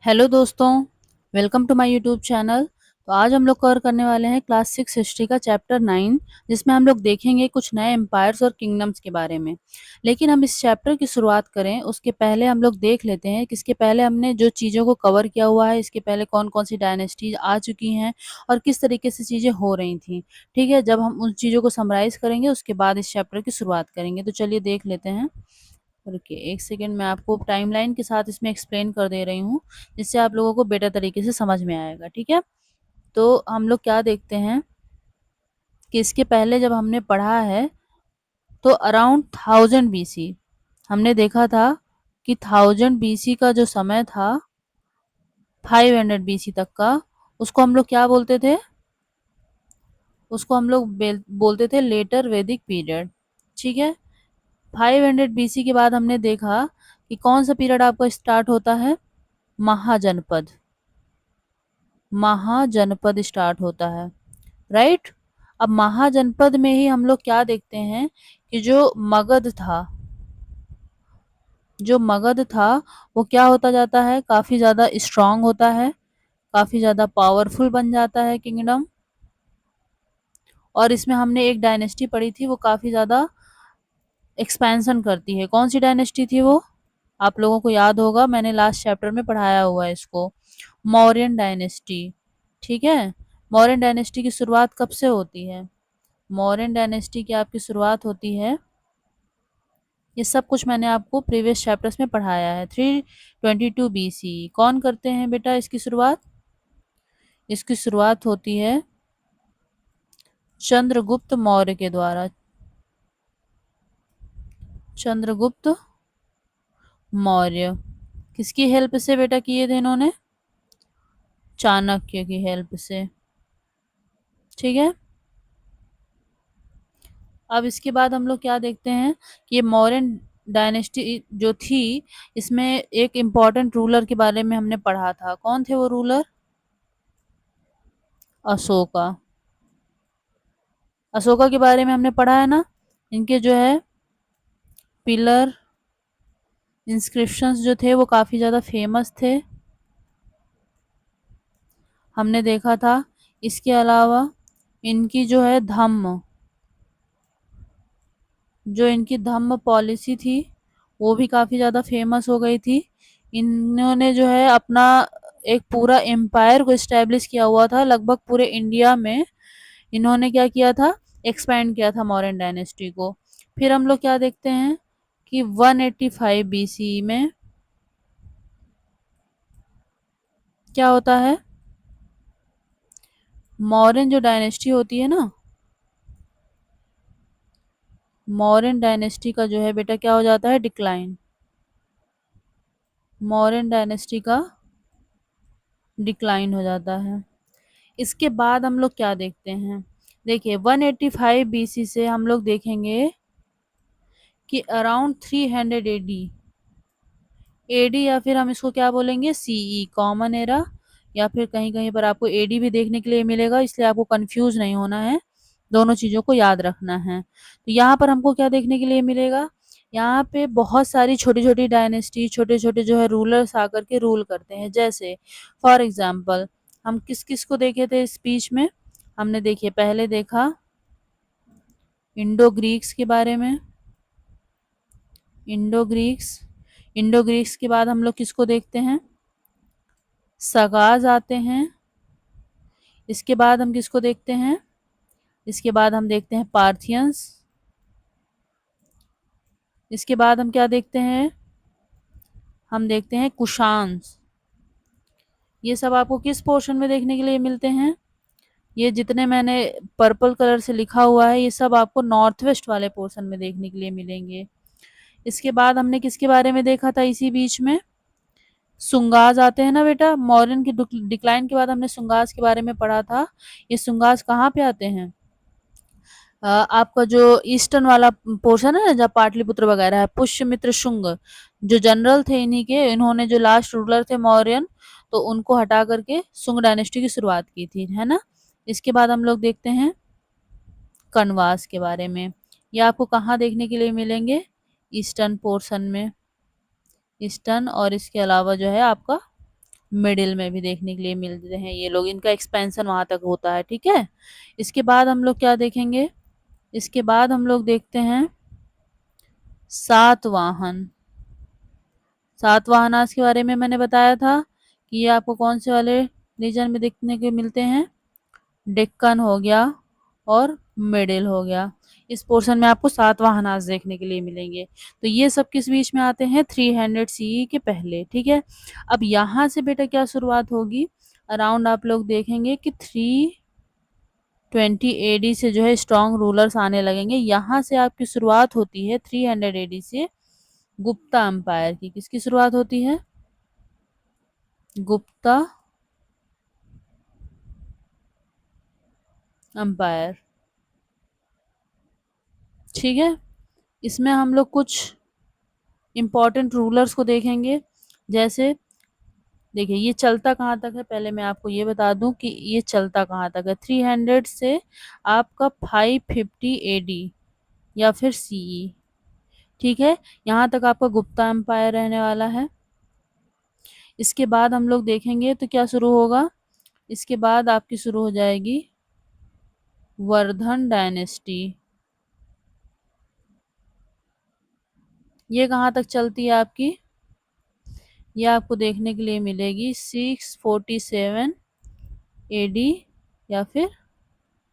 Hello दोस्तों, welcome to my YouTube channel. तो आज हम लोग कवर करने वाले हैं क्लास 6 हिस्ट्री का चैप्टर 9, जिसमें हम लोग देखेंगे कुछ नए एम्पायर्स और किंगडम्स के बारे में। लेकिन हम इस चैप्टर की शुरुआत करें उसके पहले हम लोग देख लेते हैं कि इसके पहले हमने जो चीज़ों को कवर किया हुआ है, इसके पहले कौन कौन सी डायनेस्टीज आ चुकी हैं और किस तरीके से चीज़ें हो रही थी। ठीक है, जब हम उन चीज़ों को समराइज करेंगे उसके बाद इस चैप्टर की शुरुआत करेंगे। तो चलिए देख लेते हैं। रुकिए एक सेकेंड, मैं आपको टाइमलाइन के साथ इसमें एक्सप्लेन कर दे रही हूँ, जिससे आप लोगों को बेटर तरीके से समझ में आएगा। ठीक है, तो हम लोग क्या देखते हैं कि इसके पहले जब हमने पढ़ा है तो अराउंड 1000 BC हमने देखा था कि 1000 BC का जो समय था 500 BC तक का, उसको हम लोग क्या बोलते थे? उसको हम लोग बोलते थे लेटर वैदिक पीरियड। ठीक है, 500 BC के बाद हमने देखा कि कौन सा पीरियड आपका स्टार्ट होता है? महाजनपद। महाजनपद स्टार्ट होता है, राइट। अब महाजनपद में ही हम लोग क्या देखते हैं कि जो मगध था वो क्या होता जाता है? काफी ज्यादा स्ट्रांग होता है, काफी ज्यादा पावरफुल बन जाता है किंगडम। और इसमें हमने एक डायनेस्टी पढ़ी थी, वो काफी ज्यादा एक्सपेंशन करती है। कौन सी डायनेस्टी थी वो? आप लोगों को याद होगा, मैंने लास्ट चैप्टर में पढ़ाया हुआ है इसको, मौर्यन डायनेस्टी। ठीक है, मौर्यन डायनेस्टी की शुरुआत कब से होती है? मौर्यन डायनेस्टी की आपकी शुरुआत होती है, ये सब कुछ मैंने आपको प्रीवियस चैप्टर्स में पढ़ाया है। 322 BC। कौन करते हैं बेटा इसकी शुरुआत? इसकी शुरुआत होती है चंद्रगुप्त मौर्य के द्वारा। चंद्रगुप्त मौर्य किसकी हेल्प से बेटा किए थे इन्होंने? चाणक्य की हेल्प से। ठीक है, अब इसके बाद हम लोग क्या देखते हैं कि ये मौर्यन डायनेस्टी जो थी, इसमें एक इम्पॉर्टेंट रूलर के बारे में हमने पढ़ा था। कौन थे वो रूलर? अशोका। अशोका के बारे में हमने पढ़ा है ना। इनके जो है पिलर इंस्क्रिप्शंस जो थे वो काफ़ी ज़्यादा फेमस थे, हमने देखा था। इसके अलावा इनकी जो इनकी धम्म पॉलिसी थी वो भी काफ़ी ज़्यादा फेमस हो गई थी। इन्होंने जो है अपना एक पूरा एम्पायर को इस्टेब्लिश किया हुआ था, लगभग पूरे इंडिया में इन्होंने क्या किया था? एक्सपैंड किया था मौर्यन डायनेस्टी को। फिर हम लोग क्या देखते हैं कि 185 BC में क्या होता है? मौर्यन जो डायनेस्टी होती है ना, मौर्यन डायनेस्टी का जो है बेटा क्या हो जाता है? डिक्लाइन। मौर्यन डायनेस्टी का डिक्लाइन हो जाता है। इसके बाद हम लोग क्या देखते हैं? देखिए 185 BC से हम लोग देखेंगे कि अराउंड 300 एडी या फिर हम इसको क्या बोलेंगे? CE, common era. या फिर कहीं कहीं पर आपको एडी भी देखने के लिए मिलेगा, इसलिए आपको कंफ्यूज नहीं होना है, दोनों चीज़ों को याद रखना है। तो यहाँ पर हमको क्या देखने के लिए मिलेगा? यहाँ पे बहुत सारी छोटी छोटी डायनेस्टी, छोटे छोटे जो है रूलर्स आकर के रूल करते हैं। जैसे फॉर एग्जाम्पल हम किस किस को देखे थे स्पीच में? हमने देखिए पहले देखा इंडो ग्रीक्स के बारे में। इंडो ग्रीक्स, इंडो ग्रीक्स के बाद हम लोग किसको देखते हैं? सगाज आते हैं। इसके बाद हम किसको देखते हैं? इसके बाद हम देखते हैं पार्थियंस। इसके बाद हम क्या देखते हैं? हम देखते हैं कुशान्स। ये सब आपको किस पोर्शन में देखने के लिए मिलते हैं? ये जितने मैंने पर्पल कलर से लिखा हुआ है ये सब आपको नॉर्थ वेस्ट वाले पोर्शन में देखने के लिए मिलेंगे। इसके बाद हमने किसके बारे में देखा था इसी बीच में? सुंगाज आते हैं ना बेटा। मौर्यन की डिक्लाइन के बाद हमने सुंगाज के बारे में पढ़ा था। ये सुंगाज कहाँ पे आते हैं? आपका जो ईस्टर्न वाला पोर्शन है ना, जहाँ पाटलिपुत्र वगैरह है, पुष्यमित्र शुंग जो जनरल थे इन्हीं के, इन्होंने जो लास्ट रूलर थे मौर्यन, तो उनको हटा करके शुंग डायनेस्टी की शुरुआत की थी, है ना। इसके बाद हम लोग देखते हैं कनवास के बारे में। ये आपको कहाँ देखने के लिए मिलेंगे? ईस्टर्न पोर्शन में। ईस्टर्न और इसके अलावा जो है आपका मिडिल में भी देखने के लिए मिलते हैं ये लोग, इनका एक्सपेंशन वहां तक होता है। ठीक है, इसके बाद हम लोग क्या देखेंगे, इसके बाद हम लोग देखते हैं सातवाहन। सातवाहनास के बारे में मैंने बताया था कि ये आपको कौन से वाले रीजन में देखने के मिलते हैं, डेक्कन हो गया और मिडिल हो गया, इस पोर्शन में आपको सातवाहनास देखने के लिए मिलेंगे। तो ये सब किस बीच में आते हैं, 300 सीई के पहले। ठीक है, अब यहाँ से बेटा क्या शुरुआत होगी, अराउंड आप लोग देखेंगे कि 320 एडी से जो है स्ट्रॉन्ग रूलर्स आने लगेंगे। यहाँ से आपकी शुरुआत होती है 300 एडी से गुप्ता एम्पायर की। किसकी शुरुआत होती है, गुप्ता एम्पायर। ठीक है, इसमें हम लोग कुछ इम्पोर्टेंट रूलर्स को देखेंगे। जैसे देखिए ये चलता कहाँ तक है, पहले मैं आपको ये बता दूं कि ये चलता कहाँ तक है। 300 से आपका 550 एडी या फिर सीई। ठीक है, यहाँ तक आपका गुप्ता एम्पायर रहने वाला है। इसके बाद हम लोग देखेंगे तो क्या शुरू होगा, इसके बाद आपकी शुरू हो जाएगी वर्धन डायनेस्टी। ये कहाँ तक चलती है आपकी, ये आपको देखने के लिए मिलेगी 647 एडी या फिर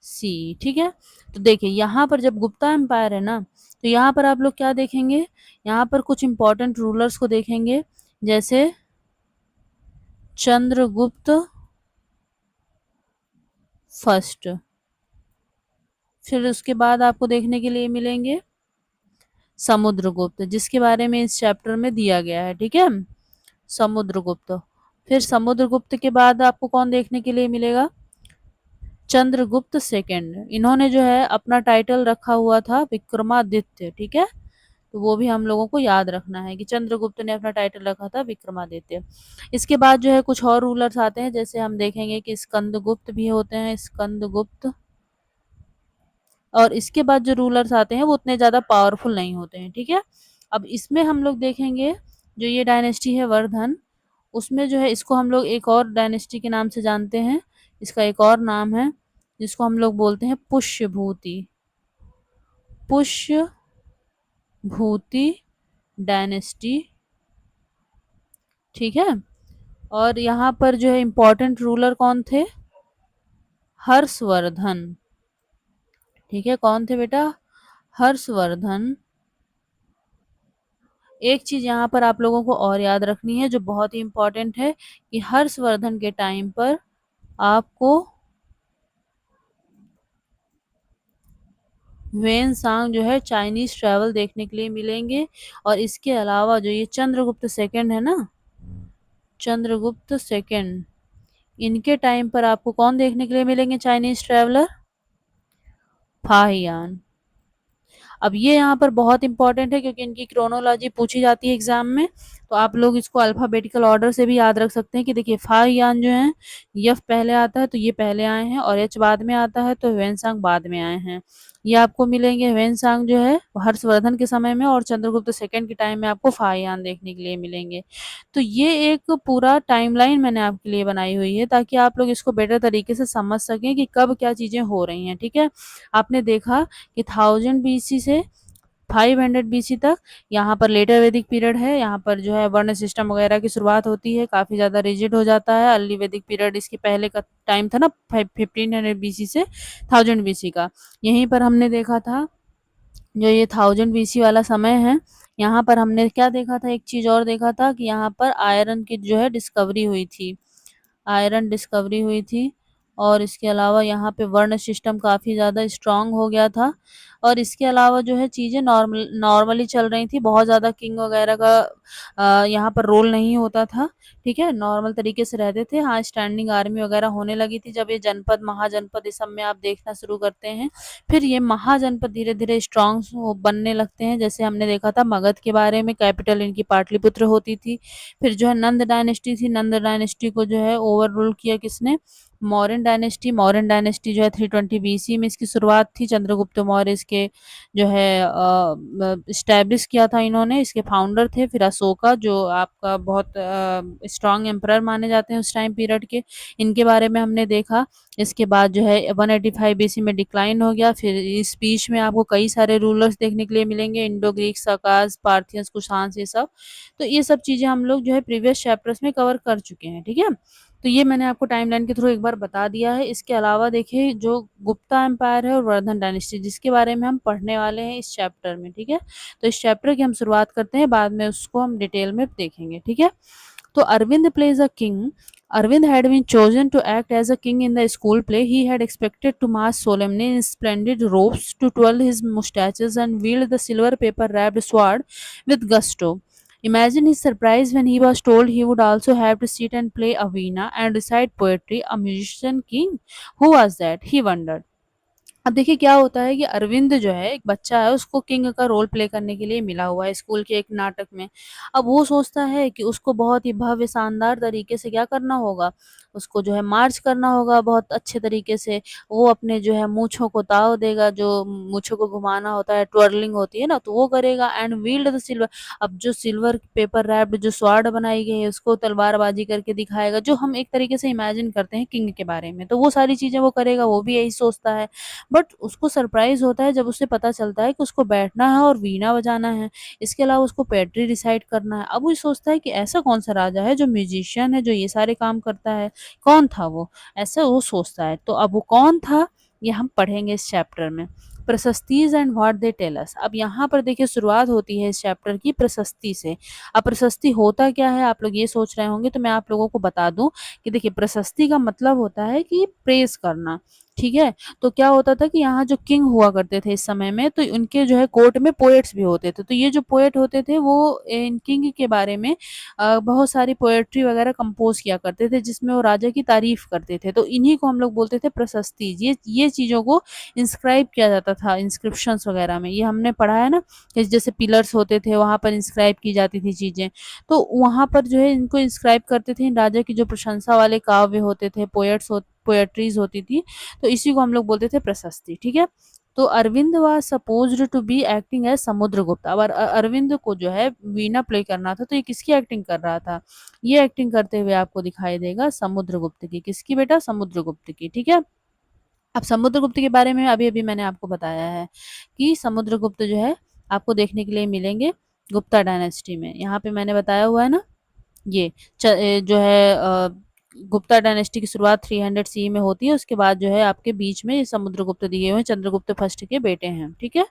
सी। ठीक है, तो देखिए यहाँ पर जब गुप्ता एम्पायर है ना, तो यहाँ पर आप लोग क्या देखेंगे, यहाँ पर कुछ इंपॉर्टेंट रूलर्स को देखेंगे, जैसे चंद्रगुप्त फर्स्ट। फिर उसके बाद आपको देखने के लिए मिलेंगे समुद्रगुप्त, जिसके बारे में इस चैप्टर में दिया गया है। ठीक है, समुद्रगुप्त। फिर समुद्रगुप्त के बाद आपको कौन देखने के लिए मिलेगा, चंद्रगुप्त सेकंड। इन्होंने जो है अपना टाइटल रखा हुआ था विक्रमादित्य। ठीक है, तो वो भी हम लोगों को याद रखना है कि चंद्रगुप्त ने अपना टाइटल रखा था विक्रमादित्य। इसके बाद जो है कुछ और रूलर्स आते हैं, जैसे हम देखेंगे कि स्कंदगुप्त भी होते हैं, स्कंदगुप्त। और इसके बाद जो रूलर्स आते हैं वो उतने ज़्यादा पावरफुल नहीं होते हैं। ठीक है, अब इसमें हम लोग देखेंगे जो ये डायनेस्टी है वर्धन, उसमें जो है इसको हम लोग एक और डायनेस्टी के नाम से जानते हैं। इसका एक और नाम है जिसको हम लोग बोलते हैं पुष्यभूति। पुष्यभूति डायनेस्टी। ठीक है, और यहाँ पर जो है इम्पोर्टेंट रूलर कौन थे, हर्षवर्धन। ठीक है, कौन थे बेटा, हर्षवर्धन। एक चीज यहाँ पर आप लोगों को और याद रखनी है जो बहुत ही इम्पोर्टेंट है, कि हर्षवर्धन के टाइम पर आपको वेनसांग जो है चाइनीज ट्रैवल देखने के लिए मिलेंगे। और इसके अलावा जो ये चंद्रगुप्त सेकंड है ना, चंद्रगुप्त सेकंड, इनके टाइम पर आपको कौन देखने के लिए मिलेंगे चाइनीज ट्रैवलर, फाहियान। अब ये यहाँ पर बहुत इंपॉर्टेंट है क्योंकि इनकी क्रोनोलॉजी पूछी जाती है एग्जाम में, तो आप लोग इसको अल्फाबेटिकल ऑर्डर से भी याद रख सकते हैं कि देखिए फाहियान जो है, यफ पहले आता है तो ये पहले आए हैं, और एच बाद में आता है तो ह्वेनसांग बाद में आए हैं। ये आपको मिलेंगे ह्वेनसांग जो है हर्षवर्धन के समय में, और चंद्रगुप्त सेकंड के टाइम में आपको फाहियान देखने के लिए मिलेंगे। तो ये एक पूरा टाइमलाइन मैंने आपके लिए बनाई हुई है ताकि आप लोग इसको बेटर तरीके से समझ सकें कि कब क्या चीज़ें हो रही हैं। ठीक है, आपने देखा कि 1000 बीसी से 500 बीसी तक यहाँ पर लेटर वैदिक पीरियड है, यहाँ पर जो है वर्ण सिस्टम वगैरह की शुरुआत होती है, काफ़ी ज़्यादा रिजिड हो जाता है। अर्ली वैदिक पीरियड इसके पहले का टाइम था ना, 1500 बीसी से 1000 बीसी का। यहीं पर हमने देखा था जो ये 1000 बीसी वाला समय है, यहाँ पर हमने क्या देखा था, एक चीज़ और देखा था कि यहाँ पर आयरन की जो है डिस्कवरी हुई थी, आयरन डिस्कवरी हुई थी। और इसके अलावा यहाँ पे वर्ण सिस्टम काफ़ी ज़्यादा स्ट्रांग हो गया था। और इसके अलावा जो है चीज़ें नॉर्मली चल रही थी, बहुत ज़्यादा किंग वगैरह का यहाँ पर रोल नहीं होता था। ठीक है, नॉर्मल तरीके से रहते थे। हाँ, स्टैंडिंग आर्मी वगैरह होने लगी थी जब ये जनपद महाजनपद इस सब में आप देखना शुरू करते हैं। फिर ये महाजनपद धीरे धीरे स्ट्रांग बनने लगते हैं, जैसे हमने देखा था मगध के बारे में, कैपिटल इनकी पाटलिपुत्र होती थी। फिर जो है नंद डायनेस्टी थी, नंद डायनेस्टी को जो है ओवर रूल किया किसने, मौर्यन डायनेस्टी। मौर्यन डायनेस्टी जो है 320 बीसी में इसकी शुरुआत थी, चंद्रगुप्त मौर्य इसके के जो है इस्टेब्लिश किया था इन्होंने, इसके फाउंडर थे। फिर अशोका जो आपका बहुत स्ट्रॉन्ग एम्परर माने जाते हैं उस टाइम पीरियड के, इनके बारे में हमने देखा। इसके बाद जो है 185 बीसी में डिक्लाइन हो गया। फिर इस बीच में आपको कई सारे रूलर्स देखने के लिए मिलेंगे, इंडो ग्रीक, साकाज, पार्थियंस, कुषाण, ये सब। तो ये सब चीज़ें हम लोग जो है प्रीवियस चैप्टर्स में कवर कर चुके हैं, ठीक है। तो ये मैंने आपको टाइमलाइन के थ्रू एक बार बता दिया है। इसके अलावा देखिए जो गुप्ता एम्पायर है और वर्धन डायनेस्टी, जिसके बारे में हम पढ़ने वाले हैं इस चैप्टर में, ठीक है। तो इस चैप्टर की हम शुरुआत करते हैं, बाद में उसको हम डिटेल में देखेंगे, ठीक है। तो Arvind plays a king. Arvind had been chosen to act as a king in the school play. He had expected to march solemnly in splendid robes, to twirl his mustaches, and wield the silver paper wrapped sword with gusto. Imagine his surprise when he was told he would also have to sit and play a veena and recite poetry. A musician king? Who was that? He wondered. अब देखिए क्या होता है कि अरविंद जो है एक बच्चा है, उसको किंग का रोल प्ले करने के लिए मिला हुआ है स्कूल के एक नाटक में। अब वो सोचता है कि उसको बहुत ही भव्य शानदार तरीके से क्या करना होगा, उसको जो है मार्च करना होगा बहुत अच्छे तरीके से। वो अपने जो है मूँछों को ताव देगा, जो मूँछों को घुमाना होता है, ट्विर्लिंग होती है ना, तो वो करेगा। एंड व्हील्ड द सिल्वर, अब जो सिल्वर पेपर रैप्ड जो स्वॉर्ड बनाई गई है उसको तलवारबाजी करके दिखाएगा, जो हम एक तरीके से इमेजिन करते हैं किंग के बारे में। तो वो सारी चीज़ें वो करेगा, वो भी यही सोचता है। बट उसको सरप्राइज़ होता है जब उसे पता चलता है कि उसको बैठना है और वीणा बजाना है। इसके अलावा उसको पोएट्री रिसाइट करना है। अब वो सोचता है कि ऐसा कौन-सा राजा है जो म्यूज़िशियन है, जो ये सारे काम करता है? कौन था वो? ऐसा वो सोचता है। तो अब वो कौन था, ये हम पढ़ेंगे इस चैप्टर में। Prashastis and what they tell us. अब यहाँ पर देखिए शुरुआत होती है इस चैप्टर की प्रशस्ति से। अब प्रशस्ति होता क्या है, आप लोग ये सोच रहे होंगे, तो मैं आप लोगों को बता दूँ कि देखिए प्रशस्ति का मतलब होता है कि प्रेज़ करना, ठीक है। तो क्या होता था कि यहाँ जो किंग हुआ करते थे इस समय में, तो उनके जो है कोर्ट में पोएट्स भी होते थे। तो ये जो पोएट होते थे वो इन किंग के बारे में बहुत सारी पोएट्री वगैरह कंपोज़ किया करते थे, जिसमें वो राजा की तारीफ़ करते थे। तो इन्हीं को हम लोग बोलते थे प्रशस्ति। ये चीज़ों को इंस्क्राइब किया जाता था इंस्क्रिप्शंस वगैरह में। ये हमने पढ़ा है ना कि जैसे पिलर्स होते थे, वहाँ पर इंस्क्राइब की जाती थी चीज़ें। तो वहाँ पर जो है इनको इंस्क्राइब करते थे। इन राजा की जो प्रशंसा वाले काव्य होते थे, पोएट्रीज़ होती थी, तो इसी को हम लोग बोलते थे प्रशस्ति, ठीक है। तो Arvind was supposed to be acting as Samudragupta. अब अरविंद को जो है वीणा प्ले करना था, तो ये किसकी एक्टिंग कर रहा था? ये एक्टिंग करते हुए आपको दिखाई देगा समुद्रगुप्त की। किसकी बेटा? समुद्रगुप्त की, ठीक है। अब समुद्रगुप्त के बारे में अभी-अभी मैंने आपको बताया है कि समुद्रगुप्त जो है आपको देखने के लिए मिलेंगे गुप्ता डायनेस्टी में। यहाँ पे मैंने बताया हुआ है ना, ये जो है गुप्ता डायनेस्टी की शुरुआत 300 सी में होती है। उसके बाद जो है आपके बीच में समुद्रगुप्त दिए हुए हैं, चंद्रगुप्त फर्स्ट के बेटे हैं, ठीक है।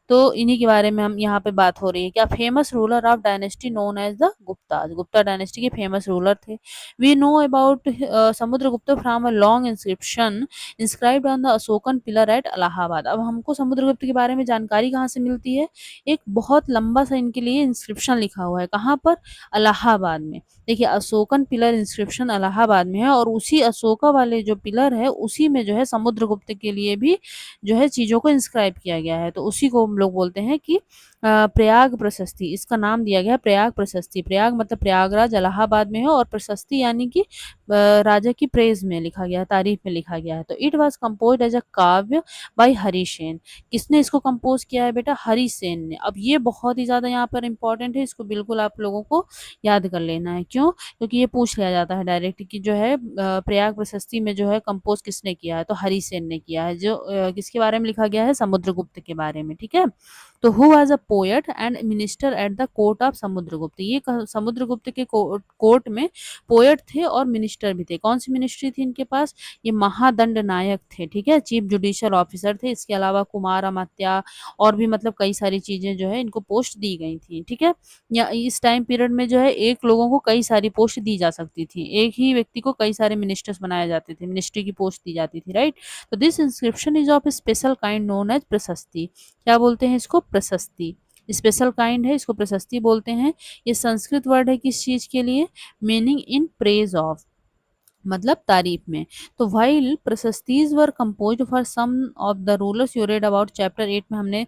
तो इन्हीं के बारे में हम यहाँ पे बात हो रही है। क्या famous ruler of dynasty known as the Gupta. Gupta dynasty के फेमस रूलर थे। We know about Samudragupta from a long inscription inscribed on the Ashokan pillar at Allahabad. अब हमको समुद्रगुप्त के बारे में जानकारी कहाँ से मिलती है? एक बहुत लंबा सा इनके लिए इंस्क्रिप्शन लिखा हुआ है। कहाँ पर? इलाहाबाद में। देखिए अशोकन पिलर इंस्क्रिप्शन इलाहाबाद में है, और उसी अशोका वाले जो पिलर है उसी में जो है समुद्रगुप्त के लिए भी जो है चीज़ों को इंस्क्राइब किया गया है। तो उसी को हम लोग बोलते हैं कि प्रयाग प्रशस्ति, इसका नाम दिया गया है प्रयाग प्रशस्ति। प्रयाग मतलब प्रयागराज इलाहाबाद में है, और प्रशस्ति यानी कि राजा की प्रेज में लिखा गया है, तारीफ में लिखा गया है। तो it was composed as a kavya by Harisena. किसने इसको कंपोज किया है बेटा? हरिसेन ने। अब ये बहुत ही ज़्यादा यहाँ पर इंपॉर्टेंट है, इसको बिल्कुल आप लोगों को याद कर लेना है। क्यों? क्योंकि ये पूछ लिया जाता है डायरेक्ट कि जो है प्रयाग प्रशस्ति में जो है कंपोज किसने किया है, तो हरिसेन ने किया है। जो किसके बारे में लिखा गया है? समुद्रगुप्त के बारे में, ठीक है। तो who was a poet and minister at the court of Samudragupta. ये समुद्रगुप्त के कोर्ट में पोएट थे और मिनिस्टर भी थे। कौन सी मिनिस्ट्री थी इनके पास? ये महादंड नायक थे, ठीक है, चीफ जुडिशियल ऑफिसर थे। इसके अलावा कुमार अमात्या और भी मतलब कई सारी चीजें जो है इनको पोस्ट दी गई थी, ठीक है। या इस टाइम पीरियड में जो है एक लोगों को कई सारी पोस्ट दी जा सकती थी, एक ही व्यक्ति को कई सारे मिनिस्टर्स बनाए जाते थे, मिनिस्ट्री की पोस्ट दी जाती थी, राइट। तो this inscription is of special kind known as prashasti. क्या बोलते हैं इसको? प्रशस्ति। स्पेशल काइंड है, इसको प्रशस्ति बोलते हैं। ये संस्कृत वर्ड है किस चीज के लिए? Meaning in praise of. मतलब तारीफ में। तो while prashastis were composed for some of the rulers you read about chapter 8 में हमने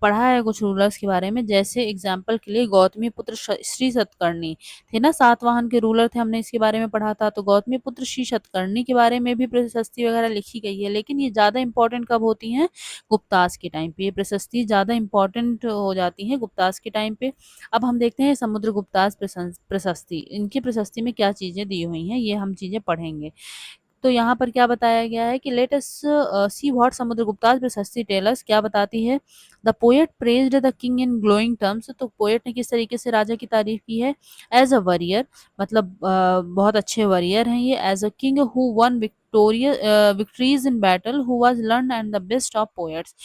पढ़ा है कुछ रूलर्स के बारे में, जैसे एग्जाम्पल के लिए गौतमी पुत्र श्री सतकर्णी थे ना, सातवाहन के रूलर थे, हमने इसके बारे में पढ़ा था। तो गौतमी पुत्र श्री सतकर्णी के बारे में भी प्रशस्ति वगैरह लिखी गई है, लेकिन ये ज्यादा इंपॉर्टेंट कब होती हैं, गुप्तास के टाइम पे। ये प्रशस्ति ज्यादा इंपॉर्टेंट हो जाती है गुप्तास के टाइम पे। अब हम देखते हैं समुद्रगुप्तास प्रशस्ति, इनकी प्रशस्ति में क्या चीजें दी हुई हैं, ये हम चीजें पढ़ेंगे। तो यहाँ पर क्या बताया गया है कि लेट अस सी व्हाट समुद्रगुप्तास प्रशस्ति टेल अस, क्या बताती है। The poet praised the king in glowing terms, तो पोएट ने किस तरीके से राजा की तारीफ की है। एज अ वॉरियर, मतलब बहुत अच्छे वॉरियर हैं ये। As a king who won victories in battle, who was learn and the best of poets,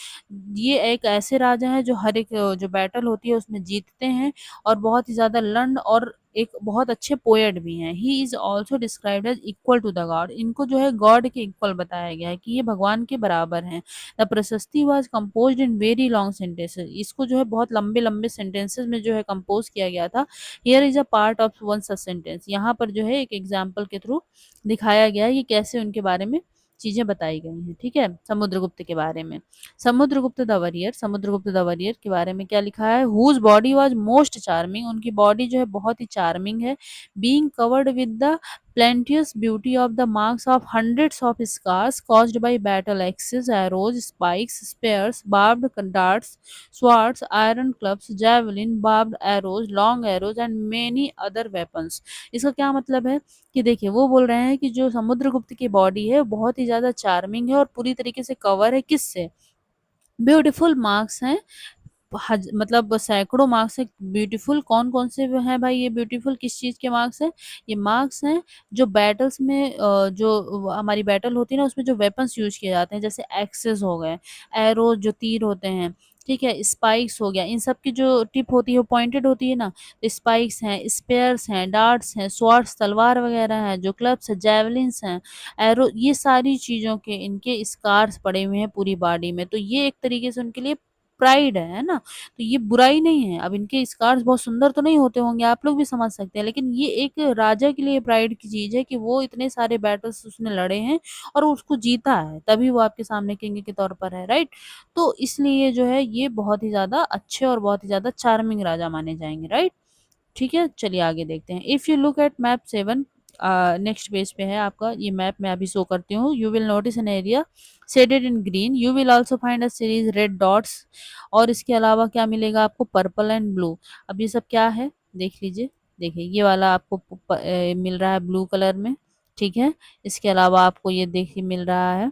ये एक ऐसे राजा हैं जो हर एक जो बैटल होती है उसमें जीतते हैं, और बहुत ही ज्यादा लर्न और एक बहुत अच्छे पोएट भी हैं। He is also described as equal to the god, इनको जो है गॉड के इक्वल बताया गया है कि ये भगवान के बराबर हैं। द प्रशस्ति was composed in very long sentences, इसको जो है बहुत लंबे लंबे सेंटेंसेस में जो है कंपोज किया गया था। Here is a part of one such sentence, यहाँ पर जो है एक एग्जाम्पल के थ्रू दिखाया गया है कि कैसे उनके बारे में चीजें बताई गई हैं। ठीक है, समुद्रगुप्त के बारे में। Samudragupta the warrior, Samudragupta the warrior के बारे में क्या लिखा है। Whose body was most charming, उनकी बॉडी जो है बहुत ही चार्मिंग है। Being covered with the plenteous beauty of the marks of hundreds of scars caused by battle axes, arrows, spikes, spears, barbed darts, swords, iron clubs, javelin, barbed arrows, long arrows and many other weapons। इसका क्या मतलब है कि देखिए वो बोल रहे हैं कि जो समुद्रगुप्त की बॉडी है बहुत ही ज्यादा चार्मिंग है और पूरी तरीके से कवर है किससे, ब्यूटीफुल मार्क्स हैं। मतलब सैकड़ों मार्क्स है ब्यूटीफुल। कौन कौन से हैं भाई ये ब्यूटीफुल, किस चीज के मार्क्स है, ये मार्क्स हैं जो बैटल्स में जो हमारी बैटल होती है ना उसमें जो वेपन्स यूज किए जाते हैं, जैसे एक्सेस हो गए, एरो जो तीर होते हैं, ठीक है, स्पाइक्स हो गया, इन सब की जो टिप होती है वो पॉइंटेड होती है ना, तो स्पाइक्स हैं, स्पेयर्स हैं, डार्ट्स हैं, स्वॉर्ड्स तलवार वगैरह हैं, जो क्लब्स है, जेवलिन्स हैं, एरो, ये सारी चीजों के इनके स्कार्स पड़े हुए हैं पूरी बॉडी में। तो ये एक तरीके से उनके लिए प्राइड है ना, तो ये बुराई नहीं है। अब इनके स्कार्स बहुत सुंदर तो नहीं होते होंगे, आप लोग भी समझ सकते हैं, लेकिन ये एक राजा के लिए प्राइड की चीज है कि वो इतने सारे बैटल्स उसने लड़े हैं और उसको जीता है, तभी वो आपके सामने किंग के तौर पर है, राइट। तो इसलिए जो है ये बहुत ही ज्यादा अच्छे और बहुत ही ज्यादा चार्मिंग राजा माने जाएंगे, राइट। ठीक है, चलिए आगे देखते हैं। If you look at map 7, next page पे है आपका ये मैप, मैं अभी शो करती हूँ। You will notice an area shaded in green, you will also find a series red dots, और इसके अलावा क्या मिलेगा आपको, पर्पल एंड ब्लू। अब ये सब क्या है देख लीजिए। देखिए ये वाला आपको मिल रहा है ब्लू कलर में, ठीक है। इसके अलावा आपको ये देखिए मिल रहा है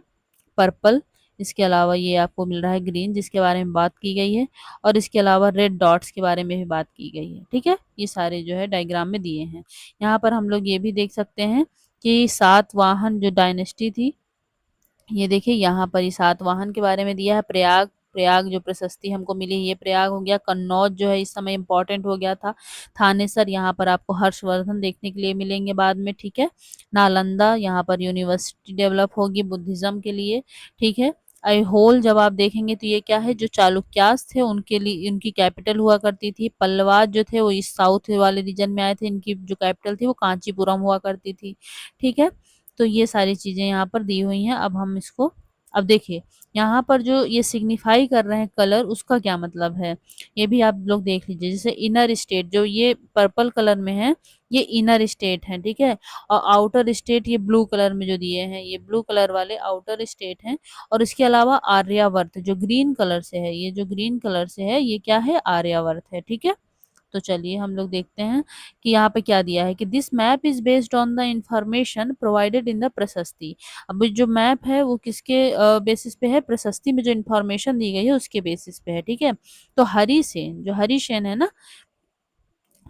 पर्पल, इसके अलावा ये आपको मिल रहा है ग्रीन जिसके बारे में बात की गई है, और इसके अलावा रेड डॉट्स के बारे में भी बात की गई है। ठीक है, ये सारे जो है डायग्राम में दिए हैं। यहाँ पर हम लोग ये भी देख सकते हैं कि सातवाहन जो डायनेस्टी थी, ये देखिए यहाँ पर ये सातवाहन के बारे में दिया है। प्रयाग, प्रयाग जो प्रशस्ति हमको मिली ये प्रयाग हो गया। कन्नौज जो है इस समय इम्पोर्टेंट हो गया था। थानेसर यहाँ पर आपको हर्षवर्धन देखने के लिए मिलेंगे बाद में, ठीक है। नालंदा यहाँ पर यूनिवर्सिटी डेवलप होगी बुद्धिज्म के लिए, ठीक है। होल जब आप देखेंगे तो ये क्या है, जो चालुक्यास थे उनके लिए उनकी कैपिटल हुआ करती थी। पल्लवाज जो थे वो इस साउथ वाले रीजन में आए थे, इनकी जो कैपिटल थी वो कांचीपुरम हुआ करती थी, ठीक है। तो ये सारी चीजें यहाँ पर दी हुई हैं। अब हम इसको, अब देखिए यहाँ पर जो ये सिग्निफाई कर रहे हैं कलर, उसका क्या मतलब है ये भी आप लोग देख लीजिए। जैसे इनर स्टेट जो ये पर्पल कलर में है ये इनर स्टेट है, ठीक है। और आउटर स्टेट ये ब्लू कलर में जो दिए हैं ये ब्लू कलर वाले आउटर स्टेट हैं। और इसके अलावा आर्यावर्त जो ग्रीन कलर से है, ये जो ग्रीन कलर से है ये क्या है, आर्यावर्त है, ठीक है। तो चलिए हम लोग देखते हैं कि यहाँ पे क्या दिया है कि this map is based on the information provided in the प्रशस्ति। अब जो मैप है वो किसके बेसिस पे है, प्रशस्ति में जो इंफॉर्मेशन दी गई है उसके बेसिस पे है, ठीक है। तो हरिसेन, जो हरिसेन है ना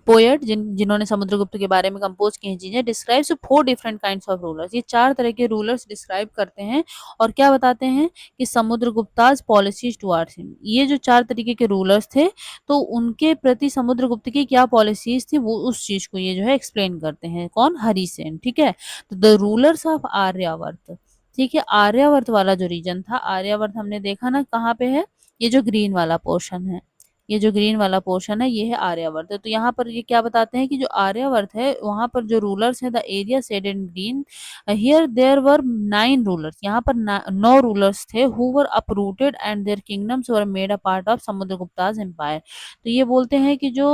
पोएट जिन्होंने समुद्रगुप्त के बारे में कंपोज की हैं चीजें, describes 4 different kinds of rulers, ये 4 तरह के रूलर्स डिस्क्राइब करते हैं। और क्या बताते हैं कि समुद्रगुप्ताज पॉलिसीज टुवार्ड्स हिम, ये जो 4 तरीके के रूलर्स थे तो उनके प्रति समुद्रगुप्त की क्या पॉलिसीज थी वो उस चीज को ये जो है एक्सप्लेन करते हैं। कौन, हरिसेन, ठीक है। तो द रूलर्स ऑफ आर्यावर्त, ठीक है। आर्यावर्त वाला जो रीजन था, आर्यावर्त हमने देखा ना कहाँ पे है, ये जो ग्रीन वाला पोर्शन है, ये जो ग्रीन वाला पोर्शन है ये है आर्यावर्त। तो यहाँ पर ये क्या बताते हैं कि जो आर्यावर्त है वहाँ पर जो रूलर्स हैं the area shaded in green here there were 9 rulers, यहाँ पर 9 रूलर्स थे who were uprooted and their kingdoms were made a part of Samudragupta's empire. तो ये बोलते हैं कि जो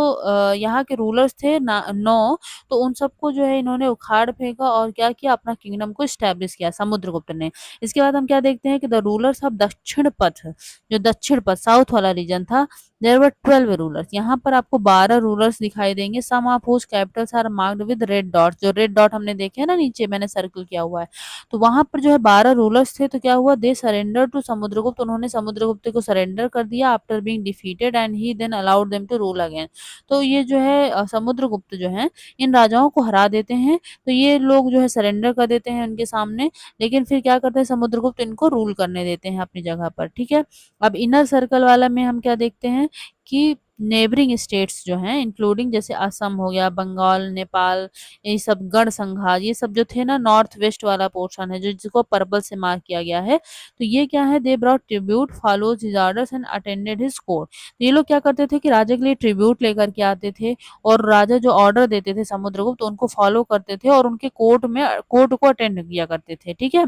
यहाँ के रूलर्स थे 9, तो उन सबको जो है इन्होंने उखाड़ फेंका और क्या किया, अपना किंगडम को स्टैब्लिश किया समुद्रगुप्त ने। इसके बाद हम क्या देखते हैं कि द रूलर्स ऑफ दक्षिण पथ, जो दक्षिण पथ साउथ वाला रीजन था, देयर वर 12 रूलर्स, यहाँ पर आपको 12 रूलर्स दिखाई देंगे। Some of whose capitals are marked with red dots, जो रेड डॉट हमने देखे हैं ना नीचे मैंने सर्कल किया हुआ है, तो वहां पर जो है 12 रूलर्स थे। तो क्या हुआ, दे सरेंडर टू समुद्रगुप्त, उन्होंने समुद्रगुप्त को सरेंडर कर दिया after being defeated and he then allowed them to rule again. तो ये जो है समुद्रगुप्त जो है इन राजाओं को हरा देते हैं, तो ये लोग जो है सरेंडर कर देते हैं उनके सामने, लेकिन फिर क्या करते हैं समुद्रगुप्त इनको रूल करने देते हैं अपनी जगह पर। ठीक है, अब इनर सर्कल वाला में हम क्या देखते हैं कि नेबरिंग स्टेट्स जो हैं इंक्लूडिंग जैसे असम हो गया, बंगाल, नेपाल, ये सब गढ़ संघात, ये सब जो थे ना नॉर्थ वेस्ट वाला पोर्शन है जो जिसको पर्पल से मार्क किया गया है, तो ये क्या है, they brought tribute follows his orders and attended his court. तो ये लोग क्या करते थे कि राजा के लिए ट्रिब्यूट लेकर के आते थे और राजा जो ऑर्डर देते थे समुद्रगुप्त तो उनको फॉलो करते थे और उनके कोर्ट को अटेंड किया करते थे। ठीक है,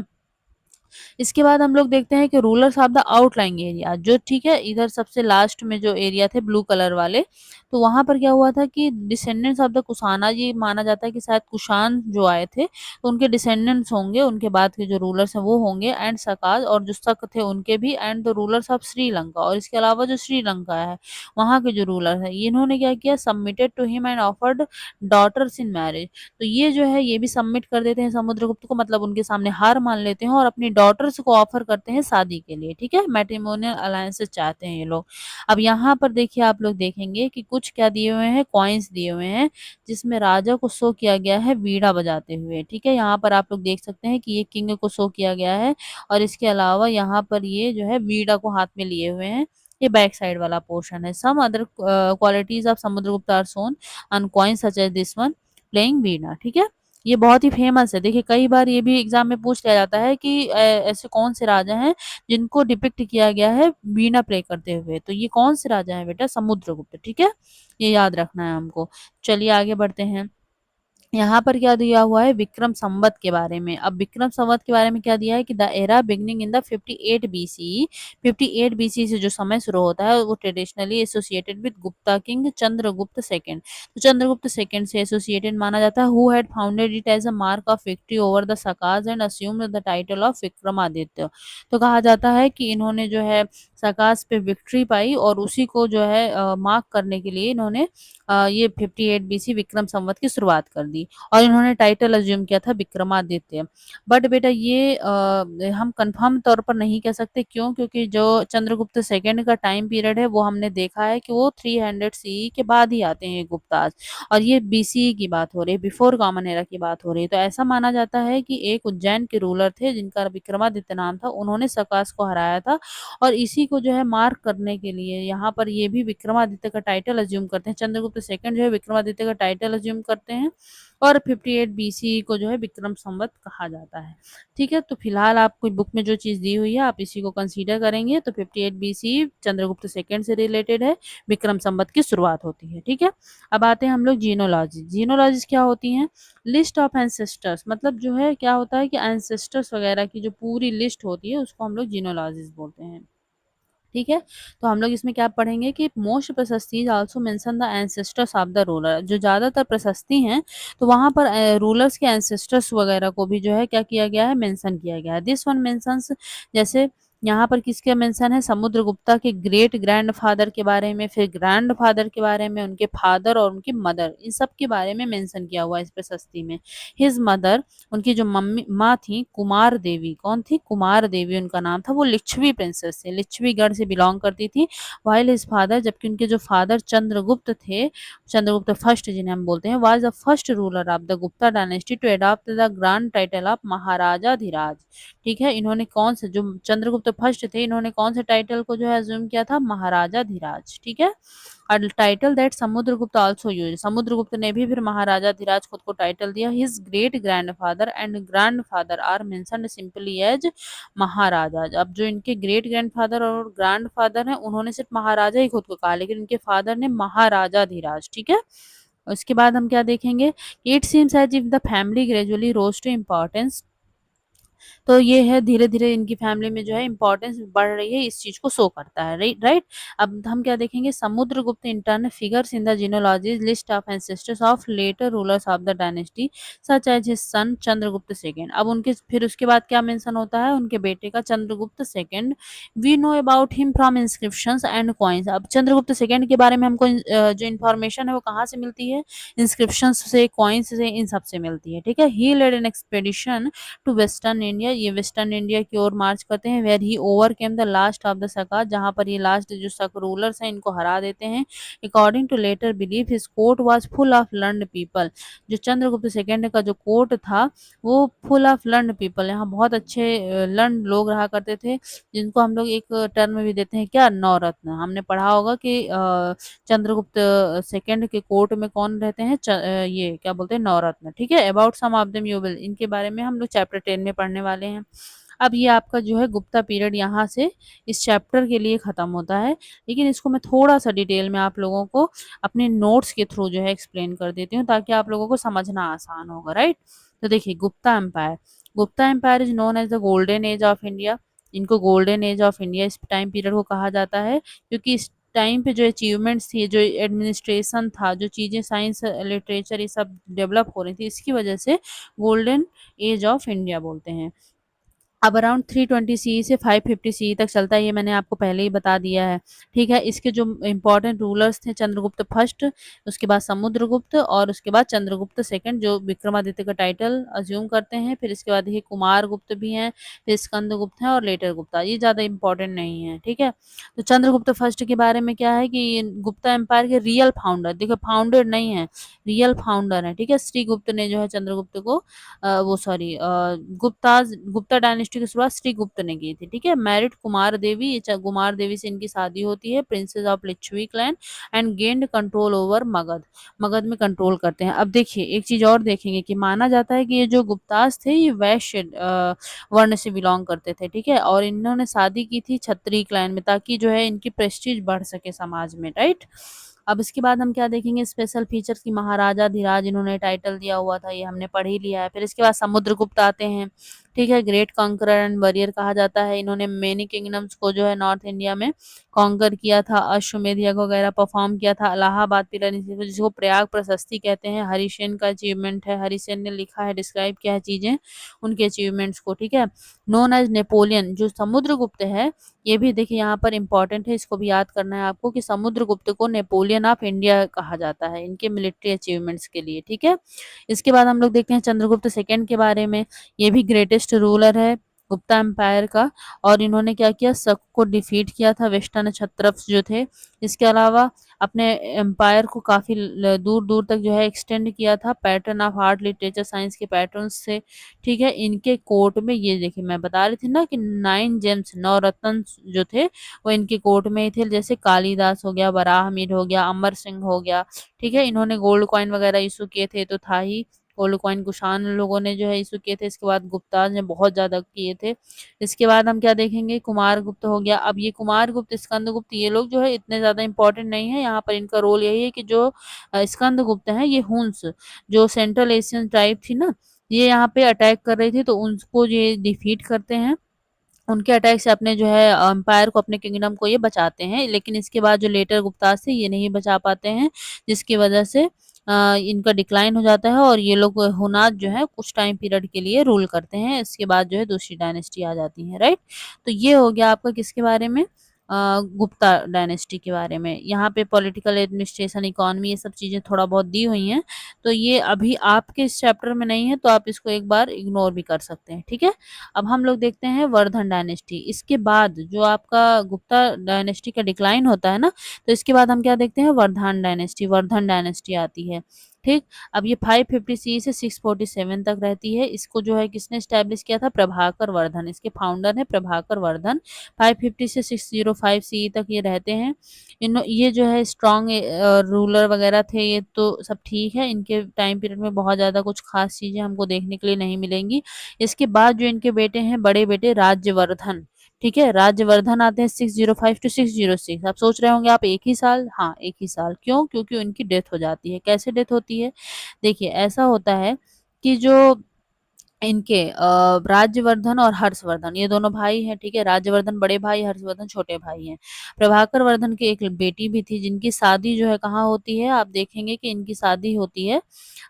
इसके बाद हम लोग देखते हैं कि रूलर्स ऑफ द आउटलाइंग एरिया, जो ठीक है इधर सबसे लास्ट में जो एरिया थे ब्लू कलर वाले, तो वहां पर क्या हुआ था कि डिसेंडेंट्स ऑफ द कुशाना, ये माना जाता है कि शायद कुशान जो आए थे तो उनके डिसेंडेंट्स होंगे, उनके बाद के जो रूलर्स हैं वो होंगे, एंड सकाज और जो शक थे उनके भी, and the rulers of Sri Lanka, और इसके अलावा जो श्रीलंका है वहां के जो रूलर है इन्होंने क्या किया, submitted to him and offered daughters in marriage. तो ये जो है ये भी सबमिट कर देते हैं समुद्रगुप्त को, मतलब उनके सामने हार मान लेते हैं और अपनी डॉटर्स को ऑफर करते हैं शादी के लिए। ठीक है, मैट्रिमोनियल अलायंसेस चाहते हैं ये लोग। अब यहाँ पर देखिए आप लोग देखेंगे कि कुछ क्या दिए हुए हैं, कॉइन्स दिए हुए हैं जिसमें राजा को शो किया गया है वीणा बजाते हुए। ठीक है, यहाँ पर आप लोग देख सकते हैं कि ये किंग को शो किया गया है और इसके अलावा यहाँ पर ये जो है वीणा को हाथ में लिए हुए हैं, ये बैक साइड वाला पोर्शन है। Some other qualities of Samudragupta are shown on coins such as this one, playing veena. ठीक है, ये बहुत ही फेमस है। देखिए कई बार ये भी एग्जाम में पूछ लिया जाता है कि ऐसे कौन से राजा हैं जिनको डिपिक्ट किया गया है वीणा प्ले करते हुए, तो ये कौन से राजा हैं बेटा, समुद्रगुप्त। ठीक है, ये याद रखना है हमको। चलिए आगे बढ़ते हैं। यहाँ पर क्या दिया हुआ है, विक्रम संवत के बारे में। अब विक्रम संवत के बारे में क्या दिया है कि the era beginning in the 58 BC, 58 BC से जो समय शुरू होता है वो traditionally associated with Gupta king Chandragupta second. तो चंद्रगुप्त सेकंड से एसोसिएटेड माना जाता है, who had founded it as a mark of victory over the Shakas and assumed the title of Vikramaditya. तो कहा जाता है कि इन्होंने जो है सकाज पे विक्ट्री पाई और उसी को जो है मार्क करने के लिए इन्होंने ये 58 बीसी विक्रम संवत की शुरुआत कर दी और इन्होंने टाइटल अज्यूम किया था विक्रमादित्य। बट बेटा ये हम कंफर्म तौर पर नहीं कह सकते, क्यों, क्योंकि जो चंद्रगुप्त सेकंड का टाइम पीरियड है वो हमने देखा है कि वो 300 सीई के बाद ही आते हैं गुप्ताज, और ये बीसी की बात हो रही है, बिफोर कॉमन एरा की बात हो रही है। तो ऐसा माना जाता है कि एक उज्जैन के रूलर थे जिनका विक्रमादित्य नाम था, उन्होंने सकाश को हराया था और इसी को जो है मार्क करने के लिए यहाँ पर ये भी विक्रमादित्य का टाइटल अज्यूम करते हैं। चंद्रगुप्त सेकंड जो है विक्रमादित्य का टाइटल अज्यूम करते हैं और 58 बीसी को जो है विक्रम संवत कहा जाता है। ठीक है, तो फिलहाल आपको बुक में जो चीज़ दी हुई है आप इसी को कंसीडर करेंगे। तो 58 बीसी चंद्रगुप्त सेकंड से रिलेटेड है, विक्रम संवत की शुरुआत होती है। ठीक है, अब आते हैं हम लोग जीनोलॉजी। जीनोलॉजीज क्या होती हैं, लिस्ट ऑफ एंसेस्टर्स, मतलब जो है क्या होता है कि एंसेस्टर्स वगैरह की जो पूरी लिस्ट होती है उसको हम लोग जीनोलॉजीज बोलते हैं। ठीक है, तो हम लोग इसमें क्या पढ़ेंगे कि मोस्ट प्रशस्ति also mention the ancestors of the ruler, जो ज़्यादातर प्रशस्ति हैं तो वहाँ पर रूलर्स के एंसेस्टर्स वगैरह को भी जो है क्या किया गया है, मेंशन किया गया है। दिस वन मेंशंस, जैसे यहाँ पर किसके मेंशन है, समुद्रगुप्ता के ग्रेट ग्रैंड फादर के बारे में, फिर ग्रैंड फादर के बारे में, उनके फादर और उनकी मदर, इन सब के बारे में मेंशन किया हुआ है इस प्रशस्ति में। हिज मदर, उनकी जो मम्मी माँ थी कुमार देवी, कौन थी, कुमार देवी उनका नाम था, वो लिच्छवी प्रिंसेस थे, लिच्छवीगढ़ से बिलोंग करती थी। वाइल हिज फादर, जबकि उनके जो फादर चंद्रगुप्त थे, चंद्रगुप्त फर्स्ट जिन्हें हम बोलते हैं, was the first ruler of the Gupta dynasty to adopt the grand title of Maharaja Dhiraj. ठीक है, इन्होंने कौन से, जो चंद्रगुप्त फर्स्ट थे, इन्होंने कौन से टाइटल को जो है अज्यूम किया था, महाराजा धीराज, ठीक है। और title that Samudragupta also use, Samudragupta ने भी फिर महाराजा धीराज खुद को टाइटल दिया। His great grandfather and grandfather are mentioned simply as Maharaja. अब जो इनके ग्रेट ग्रैंडफादर और ग्रैंडफादर हैं, उन्होंने सिर्फ महाराजा ही खुद को कहा, लेकिन इनके फादर ने महाराजा धीराज, ठीक है। उसके बाद हम क्या देखेंगे, it seems as if the family gradually rose to importance, तो ये है धीरे-धीरे इनकी फैमिली में जो है इम्पोर्टेंस बढ़ रही है, इस चीज़ को शो करता है, राइट। अब हम क्या देखेंगे, Samudragupta in turn figures in the genealogies list of ancestors of later rulers of the dynasty such as his son Chandragupta second. अब उनके फिर उसके बाद क्या मेंशन होता है, उनके बेटे का Chandragupta second. We know about him from inscriptions and coins. अब चंद्रगुप्त सेकंड के बारे में हमको जो इन्फॉर्मेशन है वो कहाँ से मिलती है, इंस्क्रिप्शंस से, कॉइन्स से, इन सब से मिलती है, ठीक है। He led an expedition to western India, ये वेस्टर्न इंडिया की ओर मार्च करते हैं। Where he overcame the last of the Shaka, जहां पर ये लास्ट जो सक रूलर्स हैं इनको हरा देते हैं। According to later belief his court was full of learned people, जो चंद्रगुप्त सेकंड का जो कोर्ट था वो फुल ऑफ लर्नड पीपल, यहाँ बहुत अच्छे लर्न लोग रहा करते थे, जिनको हम लोग एक टर्म भी देते हैं क्या, नवरत्न। हमने पढ़ा होगा कि चंद्रगुप्त सेकंड के कोर्ट में कौन रहते हैं, ये क्या बोलते हैं, नवरत्न, ठीक है। About some of them you will, इनके बारे में हम लोग चैप्टर 10 में पढ़ने वाले हैं। अब ये आपका जो है गुप्ता पीरियड यहाँ से इस चैप्टर के लिए खत्म होता है, लेकिन इसको मैं थोड़ा सा डिटेल में आप लोगों को अपने नोट्स के थ्रू जो है एक्सप्लेन कर देती हूँ, ताकि आप लोगों को समझना आसान होगा, राइट। तो देखिए, Gupta empire, Gupta empire is known as the golden age of India. इनको गोल्डन एज ऑफ इंडिया इस टाइम पीरियड को कहा जाता है, क्योंकि इस टाइम पे जो अचीवमेंट्स थी, जो एडमिनिस्ट्रेशन था, जो चीज़ें साइंस लिटरेचर ये सब डेवलप हो रही थी, इसकी वजह से गोल्डन एज ऑफ इंडिया बोलते हैं। अब अराउंड 320 सी से 550 सी तक चलता है, ये मैंने आपको पहले ही बता दिया है, ठीक है। इसके जो इम्पोर्टेंट रूलर्स थे, चंद्रगुप्त फर्स्ट, उसके बाद समुद्रगुप्त, और उसके बाद चंद्रगुप्त सेकंड, जो विक्रमादित्य का टाइटल अज्यूम करते हैं। फिर इसके बाद ये कुमार गुप्त भी हैं, फिर स्कंदगुप्त हैं और लेटर गुप्ता, ये ज़्यादा इंपॉर्टेंट नहीं है, ठीक है। तो चंद्रगुप्त फर्स्ट के बारे में क्या है कि ये गुप्ता एम्पायर के रियल फाउंडर, देखो फाउंडर नहीं है, रियल फाउंडर है, ठीक है। श्रीगुप्त ने जो है चंद्रगुप्त को वो सॉरी गुप्ता डायनेस्टी की शुरुआत श्री गुप्त ने की थी, ठीक है। मैरिड कुमार देवी, ये कुमार देवी से इनकी शादी होती है, princess of Lichchhavi clan, and gained control over Magadha, Magadha में कंट्रोल करते हैं। अब देखिए एक चीज और देखेंगे कि माना जाता है कि ये जो गुप्तास थे ये वैश्य वर्ण से बिलोंग करते थे, ठीक है, और इन्होंने शादी की थी क्षत्रिय क्लैन में, ताकि जो है इनकी प्रेस्टीज बढ़ सके समाज में, राइट। अब इसके बाद हम क्या देखेंगे, स्पेशल फीचर्स की महाराजा धीराज इन्होंने टाइटल दिया हुआ था, ये हमने पढ़ ही लिया है। फिर इसके बाद समुद्रगुप्त आते हैं, ठीक है, ग्रेट कॉन्करर एंड वॉरियर कहा जाता है। इन्होंने मेनी किंगडम्स को जो है नॉर्थ इंडिया में कॉन्कर किया था, अश्वमेध यज्ञ वगैरह परफॉर्म किया था। इलाहाबाद पिलर, जिसको प्रयाग प्रशस्ति कहते हैं, हरिसेन का अचीवमेंट है, हरिसेन ने लिखा है, डिस्क्राइब किया है चीजें, उनके अचीवमेंट्स को, ठीक है। नोन एज नेपोलियन, जो समुद्रगुप्त है, ये भी देखिए यहाँ पर इंपॉर्टेंट है, इसको भी याद करना है आपको कि समुद्रगुप्त को नेपोलियन ऑफ इंडिया कहा जाता है इनके मिलिट्री अचीवमेंट्स के लिए, ठीक है। इसके बाद हम लोग देखते हैं चंद्रगुप्त सेकंड के बारे में, ये भी ग्रेटेस्ट रूलर है गुप्ता एम्पायर का, और इन्होंने क्या किया, शक को डिफीट किया था, वेस्टर्न क्षत्रप्स जो थे। इसके अलावा अपने एम्पायर को काफी दूर दूर तक जो है एक्सटेंड किया था, pattern of art literature science के पैटर्न से, ठीक है। इनके कोर्ट में, ये देखिए मैं बता रही थी ना कि 9 जेम्स, 9 रत्न जो थे वो इनके कोर्ट में ही थे, जैसे कालिदास हो गया, वराहमिहिर हो गया, अमर सिंह हो गया, ठीक है। इन्होंने गोल्ड कॉइन वगैरह इशू किए थे, तो था ही, गोल्ड कॉइन कुषाण लोगों ने जो है इशू किए थे। इसके बाद गुप्ताज ने बहुत ज्यादा किए थे। इसके बाद हम क्या देखेंगे, कुमार गुप्त हो गया। अब ये कुमार गुप्त, स्कंद गुप्त, ये लोग जो है इतने ज्यादा इंपॉर्टेंट नहीं है, यहाँ पर इनका रोल यही है कि जो स्कंद गुप्त है, ये हुन्स, जो सेंट्रल एशियन ट्राइब थी ना, ये यहाँ पे अटैक कर रही थी, तो उनको ये डिफीट करते हैं, उनके अटैक से अपने जो है एम्पायर को, अपने किंगडम को ये बचाते हैं। लेकिन इसके बाद जो लेटर गुप्तास थे ये नहीं बचा पाते हैं, जिसकी वजह से इनका डिक्लाइन हो जाता है, और ये लोग हुनाद जो है कुछ टाइम पीरियड के लिए रूल करते हैं। इसके बाद जो है दूसरी डायनेस्टी आ जाती है, राइट। तो ये हो गया आपका किसके बारे में, गुप्ता डायनेस्टी के बारे में। यहाँ पे पॉलिटिकल, एडमिनिस्ट्रेशन, इकोनॉमी, ये सब चीज़ें थोड़ा बहुत दी हुई हैं, तो ये अभी आपके इस चैप्टर में नहीं है, तो आप इसको एक बार इग्नोर भी कर सकते हैं, ठीक है। अब हम लोग देखते हैं वर्धन डायनेस्टी। इसके बाद जो आपका गुप्ता डायनेस्टी का डिक्लाइन होता है ना, तो इसके बाद हम क्या देखते हैं, वर्धन डायनेस्टी, वर्धन डायनेस्टी आती है। ठीक। अब ये 550 सी से 647 तक रहती है। इसको जो है किसने स्टैब्लिश किया था? प्रभाकर वर्धन। इसके फाउंडर है प्रभाकर वर्धन। 550 से 605 सी तक ये रहते हैं। ये जो है स्ट्रॉन्ग रूलर वगैरह थे, ये तो सब ठीक है। इनके टाइम पीरियड में बहुत ज़्यादा कुछ खास चीज़ें हमको देखने के लिए नहीं मिलेंगी। इसके बाद जो इनके बेटे हैं, बड़े बेटे राज्यवर्धन, ठीक है, राज्यवर्धन आते हैं 605 टू 606। आप सोच रहे होंगे आप एक ही साल? हाँ, एक ही साल। क्यों? क्योंकि उनकी डेथ हो जाती है। कैसे डेथ होती है? देखिए ऐसा होता है कि जो इनके राज्यवर्धन और हर्षवर्धन, ये दोनों भाई हैं, ठीक है। राज्यवर्धन बड़े भाई, हर्षवर्धन छोटे भाई हैं। प्रभाकर वर्धन की एक बेटी भी थी, जिनकी शादी जो है कहाँ होती है? आप देखेंगे कि इनकी शादी होती है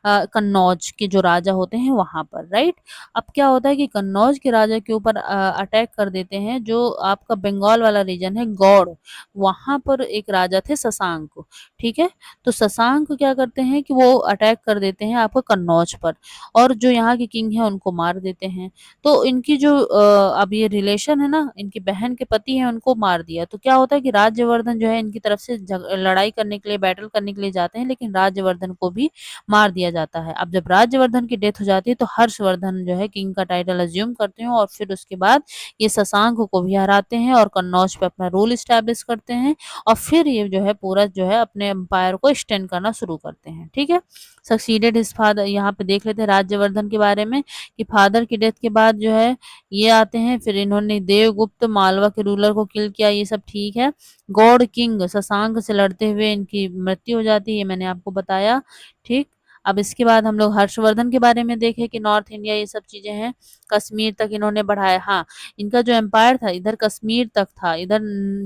कन्नौज के जो राजा होते हैं वहां पर, राइट। अब क्या होता है कि कन्नौज के राजा के ऊपर अटैक कर देते हैं, जो आपका बंगाल वाला रीजन है, गौड़, वहां पर एक राजा थे शशांक, ठीक है। तो शशांक क्या करते हैं कि वो अटैक कर देते हैं आपका कन्नौज पर, और जो यहाँ के किंग है उनको मार देते हैं। तो इनकी जो अब ये रिलेशन है ना, इनकी बहन के पति हैं, उनको मार दिया। तो क्या होता है कि राज्यवर्धन जो है इनकी तरफ से लड़ाई करने के लिए, बैटल करने के लिए जाते हैं, लेकिन राज्यवर्धन को भी मार दिया जाता है। अब जब राज्यवर्धन की डेथ हो जाती है तो हर्षवर्धन जो है किंग का टाइटल अज्यूम करते हैं, और फिर उसके बाद ये शशांक को भी हराते हैं और कन्नौज पे अपना रूल स्टैब्लिश करते हैं, और फिर ये जो है पूरा जो है अपने एम्पायर को एक्सटेंड करना शुरू करते हैं, ठीक है। सक्सीडेड हिज फादर, यहाँ पे देख लेते हैं राज्यवर्धन के बारे में कि फादर की डेथ के बाद जो है ये आते हैं, फिर इन्होंने देवगुप्त मालवा के रूलर को किल किया, ये सब ठीक है। गौड़ किंग शशांक से लड़ते हुए इनकी मृत्यु हो जाती है, ये मैंने आपको बताया, ठीक। अब इसके बाद हम लोग हर्षवर्धन के बारे में देखें कि नॉर्थ इंडिया ये सब चीजें हैं, कश्मीर तक इन्होंने बढ़ाया। हाँ, इनका जो एम्पायर था इधर कश्मीर तक था, इधर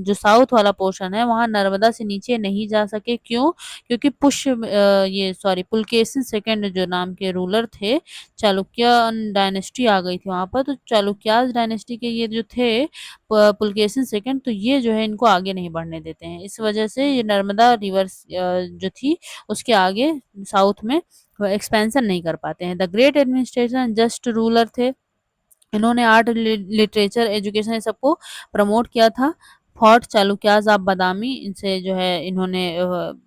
जो साउथ वाला पोर्शन है वहां नर्मदा से नीचे नहीं जा सके। क्यों? क्योंकि ये सॉरी पुलकेशिन सेकंड जो नाम के रूलर थे, चालुक्य डायनेस्टी आ गई थी वहां पर। तो चालुक्याज डायनेस्टी के ये जो थे पुलकेशिन सेकंड, तो ये जो है इनको आगे नहीं बढ़ने देते हैं। इस वजह से ये नर्मदा रिवर जो थी उसके आगे साउथ में एक्सपेंशन नहीं कर पाते हैं। The great administration just ruler थे, इन्होंने आर्ट, लिटरेचर, एजुकेशन ये सबको प्रमोट किया था। फोर्ट चालुक्याज ऑफ बादामी, इनसे जो है इन्होंने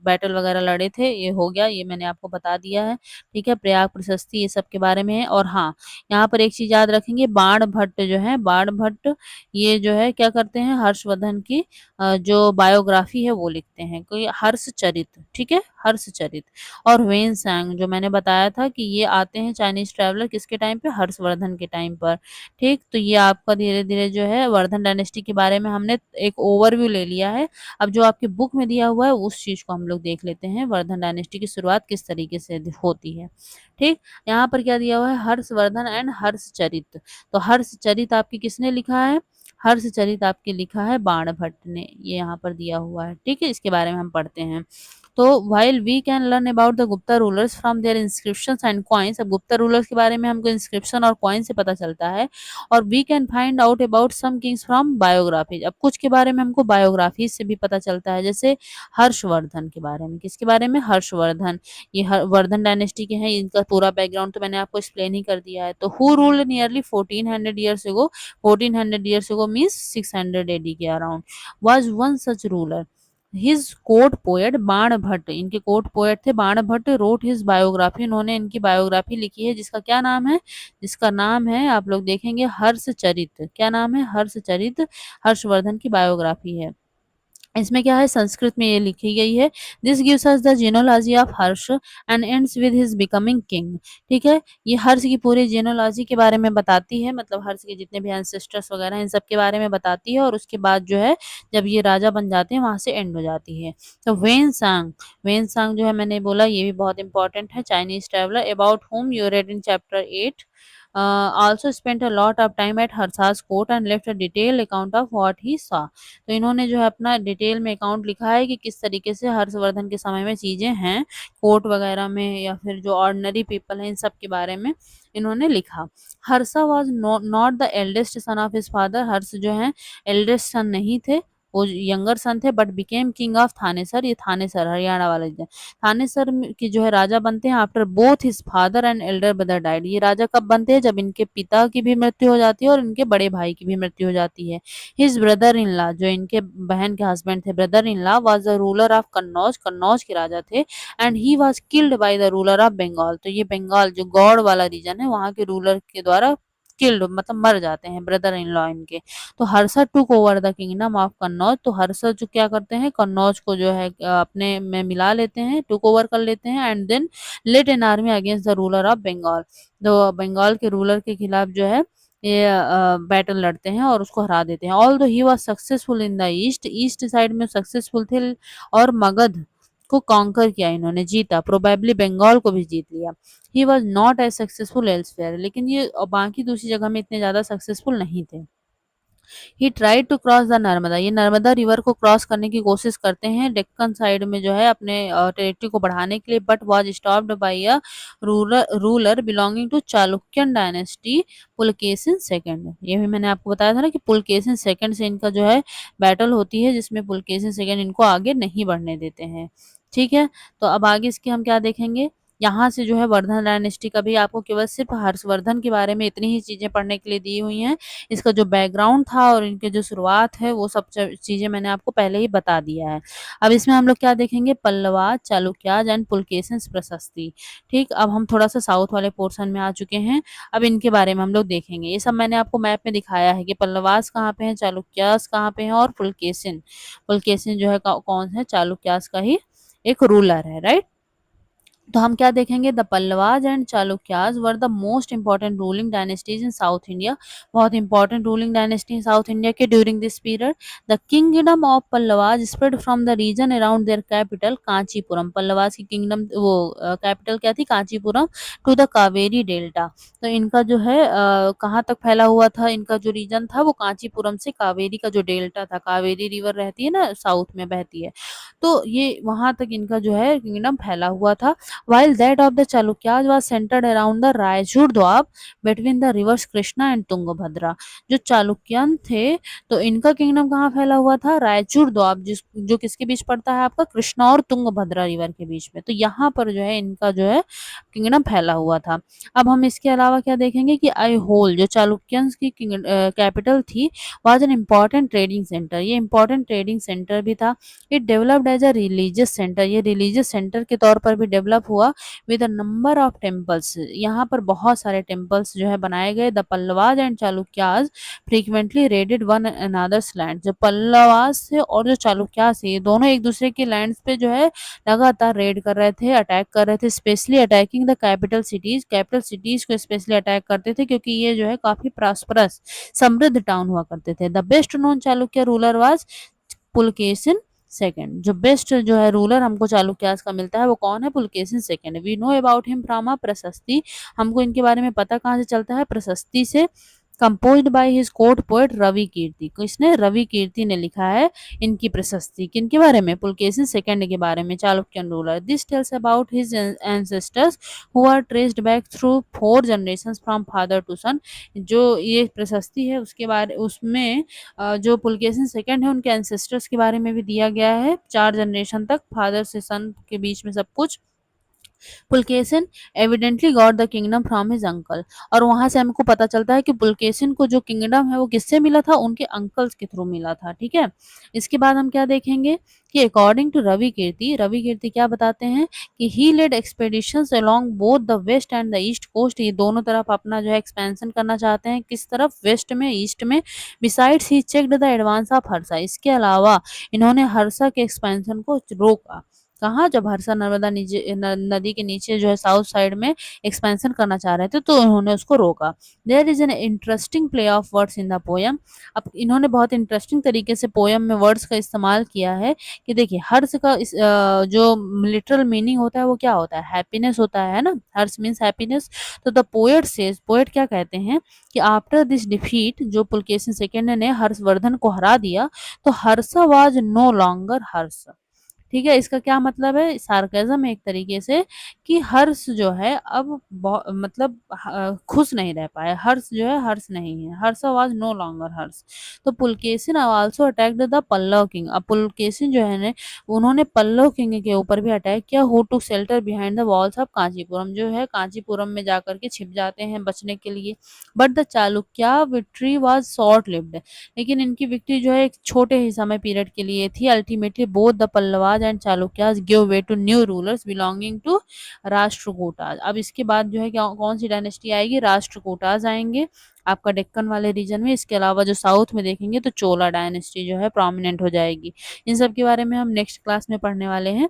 बैटल वगैरह लड़े थे। ये हो गया, ये मैंने आपको बता दिया है, ठीक है। प्रयाग प्रशस्ति ये सब के बारे में है। और हाँ, यहाँ पर एक चीज याद रखेंगे, बाण भट्ट जो है, बाण भट्ट ये जो है क्या करते हैं, हर्षवर्धन की जो बायोग्राफी है वो लिखते हैं, कोई हर्षचरित, ठीक है, हर्षचरित। और वेन सांग जो मैंने बताया था कि ये आते हैं चाइनीज ट्रैवलर किसके टाइम पे? हर्षवर्धन के टाइम पर, ठीक। तो ये आपका धीरे धीरे जो है वर्धन डायनेस्टी के बारे में हमने एक ओवरव्यू ले लिया है। अब जो आपकी बुक में दिया हुआ है उस चीज को हम लोग देख लेते हैं, वर्धन डायनेस्टी की शुरुआत किस तरीके से होती है, ठीक। यहाँ पर क्या दिया हुआ है? हर्षवर्धन एंड हर्षचरित। तो हर्षचरित आपकी किसने लिखा है? हर्षचरित आपके लिखा है बाणभट्ट ने, ये यहाँ पर दिया हुआ है, ठीक है। इसके बारे में हम पढ़ते हैं। तो while we can learn about the Gupta rulers from their inscriptions and coins, अब गुप्ता रूलर्स के बारे में हमको इंस्क्रिप्शन और कॉइन से पता चलता है, और we can find out about some kings from biographies, अब कुछ के बारे में हमको बायोग्राफी से भी पता चलता है, जैसे हर्षवर्धन के बारे में। किसके बारे में? हर्षवर्धन। ये वर्धन डायनेस्टी के हैं, इनका पूरा बैकग्राउंड तो मैंने आपको एक्सप्लेन ही कर दिया है। तो who ruled nearly 1400 years ago, 1400 years ago means 600 AD के around, was one such ruler। His court poet बाण भट्ट, इनके कोर्ट पोएट थे बाण भट्ट, रोट हिज बायोग्राफी, उन्होंने इनकी बायोग्राफी लिखी है, जिसका क्या नाम है? जिसका नाम है, आप लोग देखेंगे, हर्षचरित। क्या नाम है? हर्षचरित। हर्षवर्धन की बायोग्राफी है। इसमें क्या है? संस्कृत में ये लिखी गई है। This gives us the genealogy of Harsh and ends with his becoming king, ठीक है। ये हर्ष की पूरी जीनोलॉजी के बारे में बताती है, मतलब हर्ष के जितने भी एंसेस्टर्स वगैरह हैं इन सब के बारे में बताती है, और उसके बाद जो है जब ये राजा बन जाते हैं वहां से एंड हो जाती है। तो वेन सांग, वेन सांग जो है मैंने बोला ये भी बहुत इंपॉर्टेंट है, Chinese traveller about whom you read in chapter 8, also spent a lot of time at Harsha's court and left a detailed account of what he saw। तो इन्होंने जो है अपना डिटेल में अकाउंट लिखा है कि किस तरीके से हर्षवर्धन के समय में चीजें हैं कोर्ट वगैरह में, या फिर जो ऑर्डिनरी पीपल हैं इन सब के बारे में इन्होंने लिखा। Harsha was not the eldest son of his father, Harsha जो है एल्डेस्ट सन नहीं थे, वो यंगर सन थे but became king of Thanesar. ये थानेसर हरियाणा वाले थानेसर की जो है राजा बनते हैं after both his father and Elder brother died. ये राजा कब बनते हैं? जब इनके पिता की भी मृत्यु हो जाती है और इनके बड़े भाई की भी मृत्यु हो जाती है। हिज ब्रदर इन लॉ, जो इनके बहन के हस्बैंड थे, brother in law was the ruler of Kannauj, Kannauj के राजा थे। And he was killed by the ruler of Bengal. तो ये बंगाल जो गौड़ वाला रीजन है वहां के रूलर के द्वारा किल्ड मतलब मर जाते हैं ब्रदर इन लॉ इनके। तो Harshad took over the kingdom of Kannauj. तो हर्षद जो क्या करते हैं, कन्नौज को जो है अपने में मिला लेते हैं, टुक ओवर कर लेते हैं and then led an army against the ruler of Bengal. तो बंगाल के रूलर के खिलाफ जो है ये बैटल लड़ते हैं और उसको हरा देते हैं। ऑल दो he was successful in the east, east side में सक्सेसफुल थे और मगध को कॉन्कर किया, इन्होंने जीता, प्रोबेबली बंगाल को भी जीत लिया। He was not as successful elsewhere, लेकिन ये बाकी दूसरी जगह में इतने ज्यादा सक्सेसफुल नहीं थे। He tried to cross the Narmada, ये नर्मदा रिवर को क्रॉस करने की कोशिश करते हैं डेक्कन साइड में जो है अपने टेरिटरी को बढ़ाने के लिए, but was stopped by a ruler belonging to Chalukyan dynasty Pulakeshin second. ये भी मैंने आपको बताया था ना कि पुलकेशिन सेकंड से इनका जो है बैटल होती है, जिसमें पुलकेशिन सेकंड इनको आगे नहीं बढ़ने देते हैं। ठीक है, तो अब आगे इसके हम क्या देखेंगे, यहाँ से जो है वर्धन डायनेस्टी का भी आपको केवल सिर्फ हर्षवर्धन के बारे में इतनी ही चीजें पढ़ने के लिए दी हुई हैं। इसका जो बैकग्राउंड था और इनके जो शुरुआत है वो सब चीजें मैंने आपको पहले ही बता दिया है। अब इसमें हम लोग क्या देखेंगे, पल्लवाज, चालुक्याज एंड पुलकेशिन प्रशस्ति। ठीक, अब हम थोड़ा सा साउथ वाले पोर्शन में आ चुके हैं, अब इनके बारे में हम लोग देखेंगे। ये सब मैंने आपको मैप में दिखाया है कि पल्लवाज कहाँ पे है, चालुक्यास कहाँ पे है और पुलकेशिन, पुलकेशिन जो है कौन है, चालुक्यास का ही एक रूलर है, राइट। तो हम क्या देखेंगे, the Pallavas and Chalukyas were the most important ruling dynasties in south India. बहुत important ruling dynasty in south India के during this period. The kingdom of Pallavas spread from the region around their capital Kanchipuram. Pallavas की kingdom वो capital क्या थी, Kanchipuram, to the Kaveri delta. तो इनका जो है कहाँ तक फैला हुआ था, इनका जो रीजन था वो कांचीपुरम से कावेरी का जो डेल्टा था, कावेरी रिवर रहती है ना साउथ में बहती है, तो ये वहां तक इनका जो है किंगडम फैला हुआ था। while that of the Chalukyas was centered around the Raichur Doab between the rivers Krishna and Tungabhadra। जो चालुक्यन थे तो इनका किंगडम कहाँ फैला हुआ था, रायचूर दोआब, जो किसके बीच पड़ता है आपका, कृष्णा और तुंगभद्रा रिवर के बीच में। तो यहाँ पर जो है इनका जो है किंगडम फैला हुआ था। अब हम इसके अलावा क्या देखेंगे कि आईहोल जो चालुक्यंस की कैपिटल थी was an important trading centre. ये इम्पॉर्टेंट ट्रेडिंग सेंटर भी था। It developed as a religious centre, ये रिलीजियस सेंटर के तौर पर भी डेवलप हुआ with a number of temples. यहाँ पर बहुत सारे टेम्पल्स जो है बनाए गए। The Pallavas and Chalukyas frequently raided one another's land. जो पल्लवाज से और जो चालुक्याज थे ये दोनों एक दूसरे के लैंड्स पे जो है लगातार रेड कर रहे थे, अटैक कर रहे थे, specially attacking the capital cities. Capital cities को स्पेशली अटैक करते थे क्योंकि ये जो है काफी प्रॉस्परस समृद्ध टाउन हुआ करते थे। The best known Chalukya ruler was Pulakeshin second. जो बेस्ट जो है रूलर हमको चालुक्यास का मिलता है वो कौन है, Pulakeshin second. We know about him from a prashasti, हमको इनके बारे में पता कहाँ से चलता है, प्रशस्ति से। Composed by his court poet Ravi Kirti, किसने, रवि कीर्ति ने लिखा है इनकी प्रशस्ति। किनके बारे में, पुलकेशिन सेकंड के बारे में, Chalukyan ruler. This tells about his ancestors who are traced back through 4 generations from father to son. जो ये प्रशस्ति है उसके बारे उसमें जो पुलकेशिन सेकंड है उनके एंसेस्टर्स के बारे में भी दिया गया है, 4 जनरेशन तक, फादर से सन के बीच में सब कुछ। Pulakeshin evidently got the kingdom from his uncle, और वहां से हमको पता चलता है कि पुलकेशिन को जो किंगडम है वो किससे मिला था, उनके अंकल्स के थ्रू मिला था। ठीक है, इसके बाद हम क्या देखेंगे कि अकॉर्डिंग टू रवि कीर्ति, रवि कीर्ति क्या बताते हैं कि he led expeditions along both the west and the east coast. ये दोनों तरफ अपना जो है एक्सपेंशन करना चाहते हैं, किस तरफ, वेस्ट में, ईस्ट में। Besides he checked the advance of Harsha, इसके अलावा इन्होंने हर्षा के एक्सपेंशन को रोका। कहाँ, जब हर्षा नर्मदा नदी के नीचे जो है साउथ साइड में एक्सपेंशन करना चाह रहे थे तो उन्होंने उसको रोका। There is an interesting play of words in the poem. अब इन्होंने बहुत इंटरेस्टिंग तरीके से पोयम में वर्ड्स का इस्तेमाल किया है कि देखिए हर्ष का जो लिटरल मीनिंग होता है वो क्या होता है, हैप्पीनेस होता है ना, हर्ष मीन्स हैप्पीनेस। तो द पोएट सेज, पोएट क्या कहते हैं कि आफ्टर दिस डिफीट, जो पुलकेशिन सेकंड ने हर्षवर्धन को हरा दिया, तो हर्षा वाज नो लॉन्गर हर्ष। ठीक है, इसका क्या मतलब है, सार्केज़म एक तरीके से कि हर्ष जो है अब मतलब खुश नहीं रह पाया, हर्ष जो है हर्ष नहीं है, Harsha was no longer Harsha. तो Pulakeshin also attacked the Pallava king. अब पुलकेशिन जो है ने उन्होंने पल्लव किंग के ऊपर भी अटैक किया, who took shelter behind the walls of Kanchipuram, जो है कांचीपुरम में जाकर के छिप जाते हैं बचने के लिए। But the Chalukya victory was short lived, लेकिन इनकी विक्ट्री जो है एक छोटे ही समय पीरियड के लिए थी। Ultimately both the Pallavas and Chalukyas give way to new rulers belonging to Rashtrakutas. अब इसके बाद जो है कौन सी डायनेस्टी आएगी, राष्ट्रकूटाज आएंगे आपका डेक्कन वाले रीजन में। इसके अलावा जो साउथ में देखेंगे तो चोला डायनेस्टी जो है प्रोमिनेंट हो जाएगी। इन सब के बारे में हम नेक्स्ट क्लास में पढ़ने वाले हैं।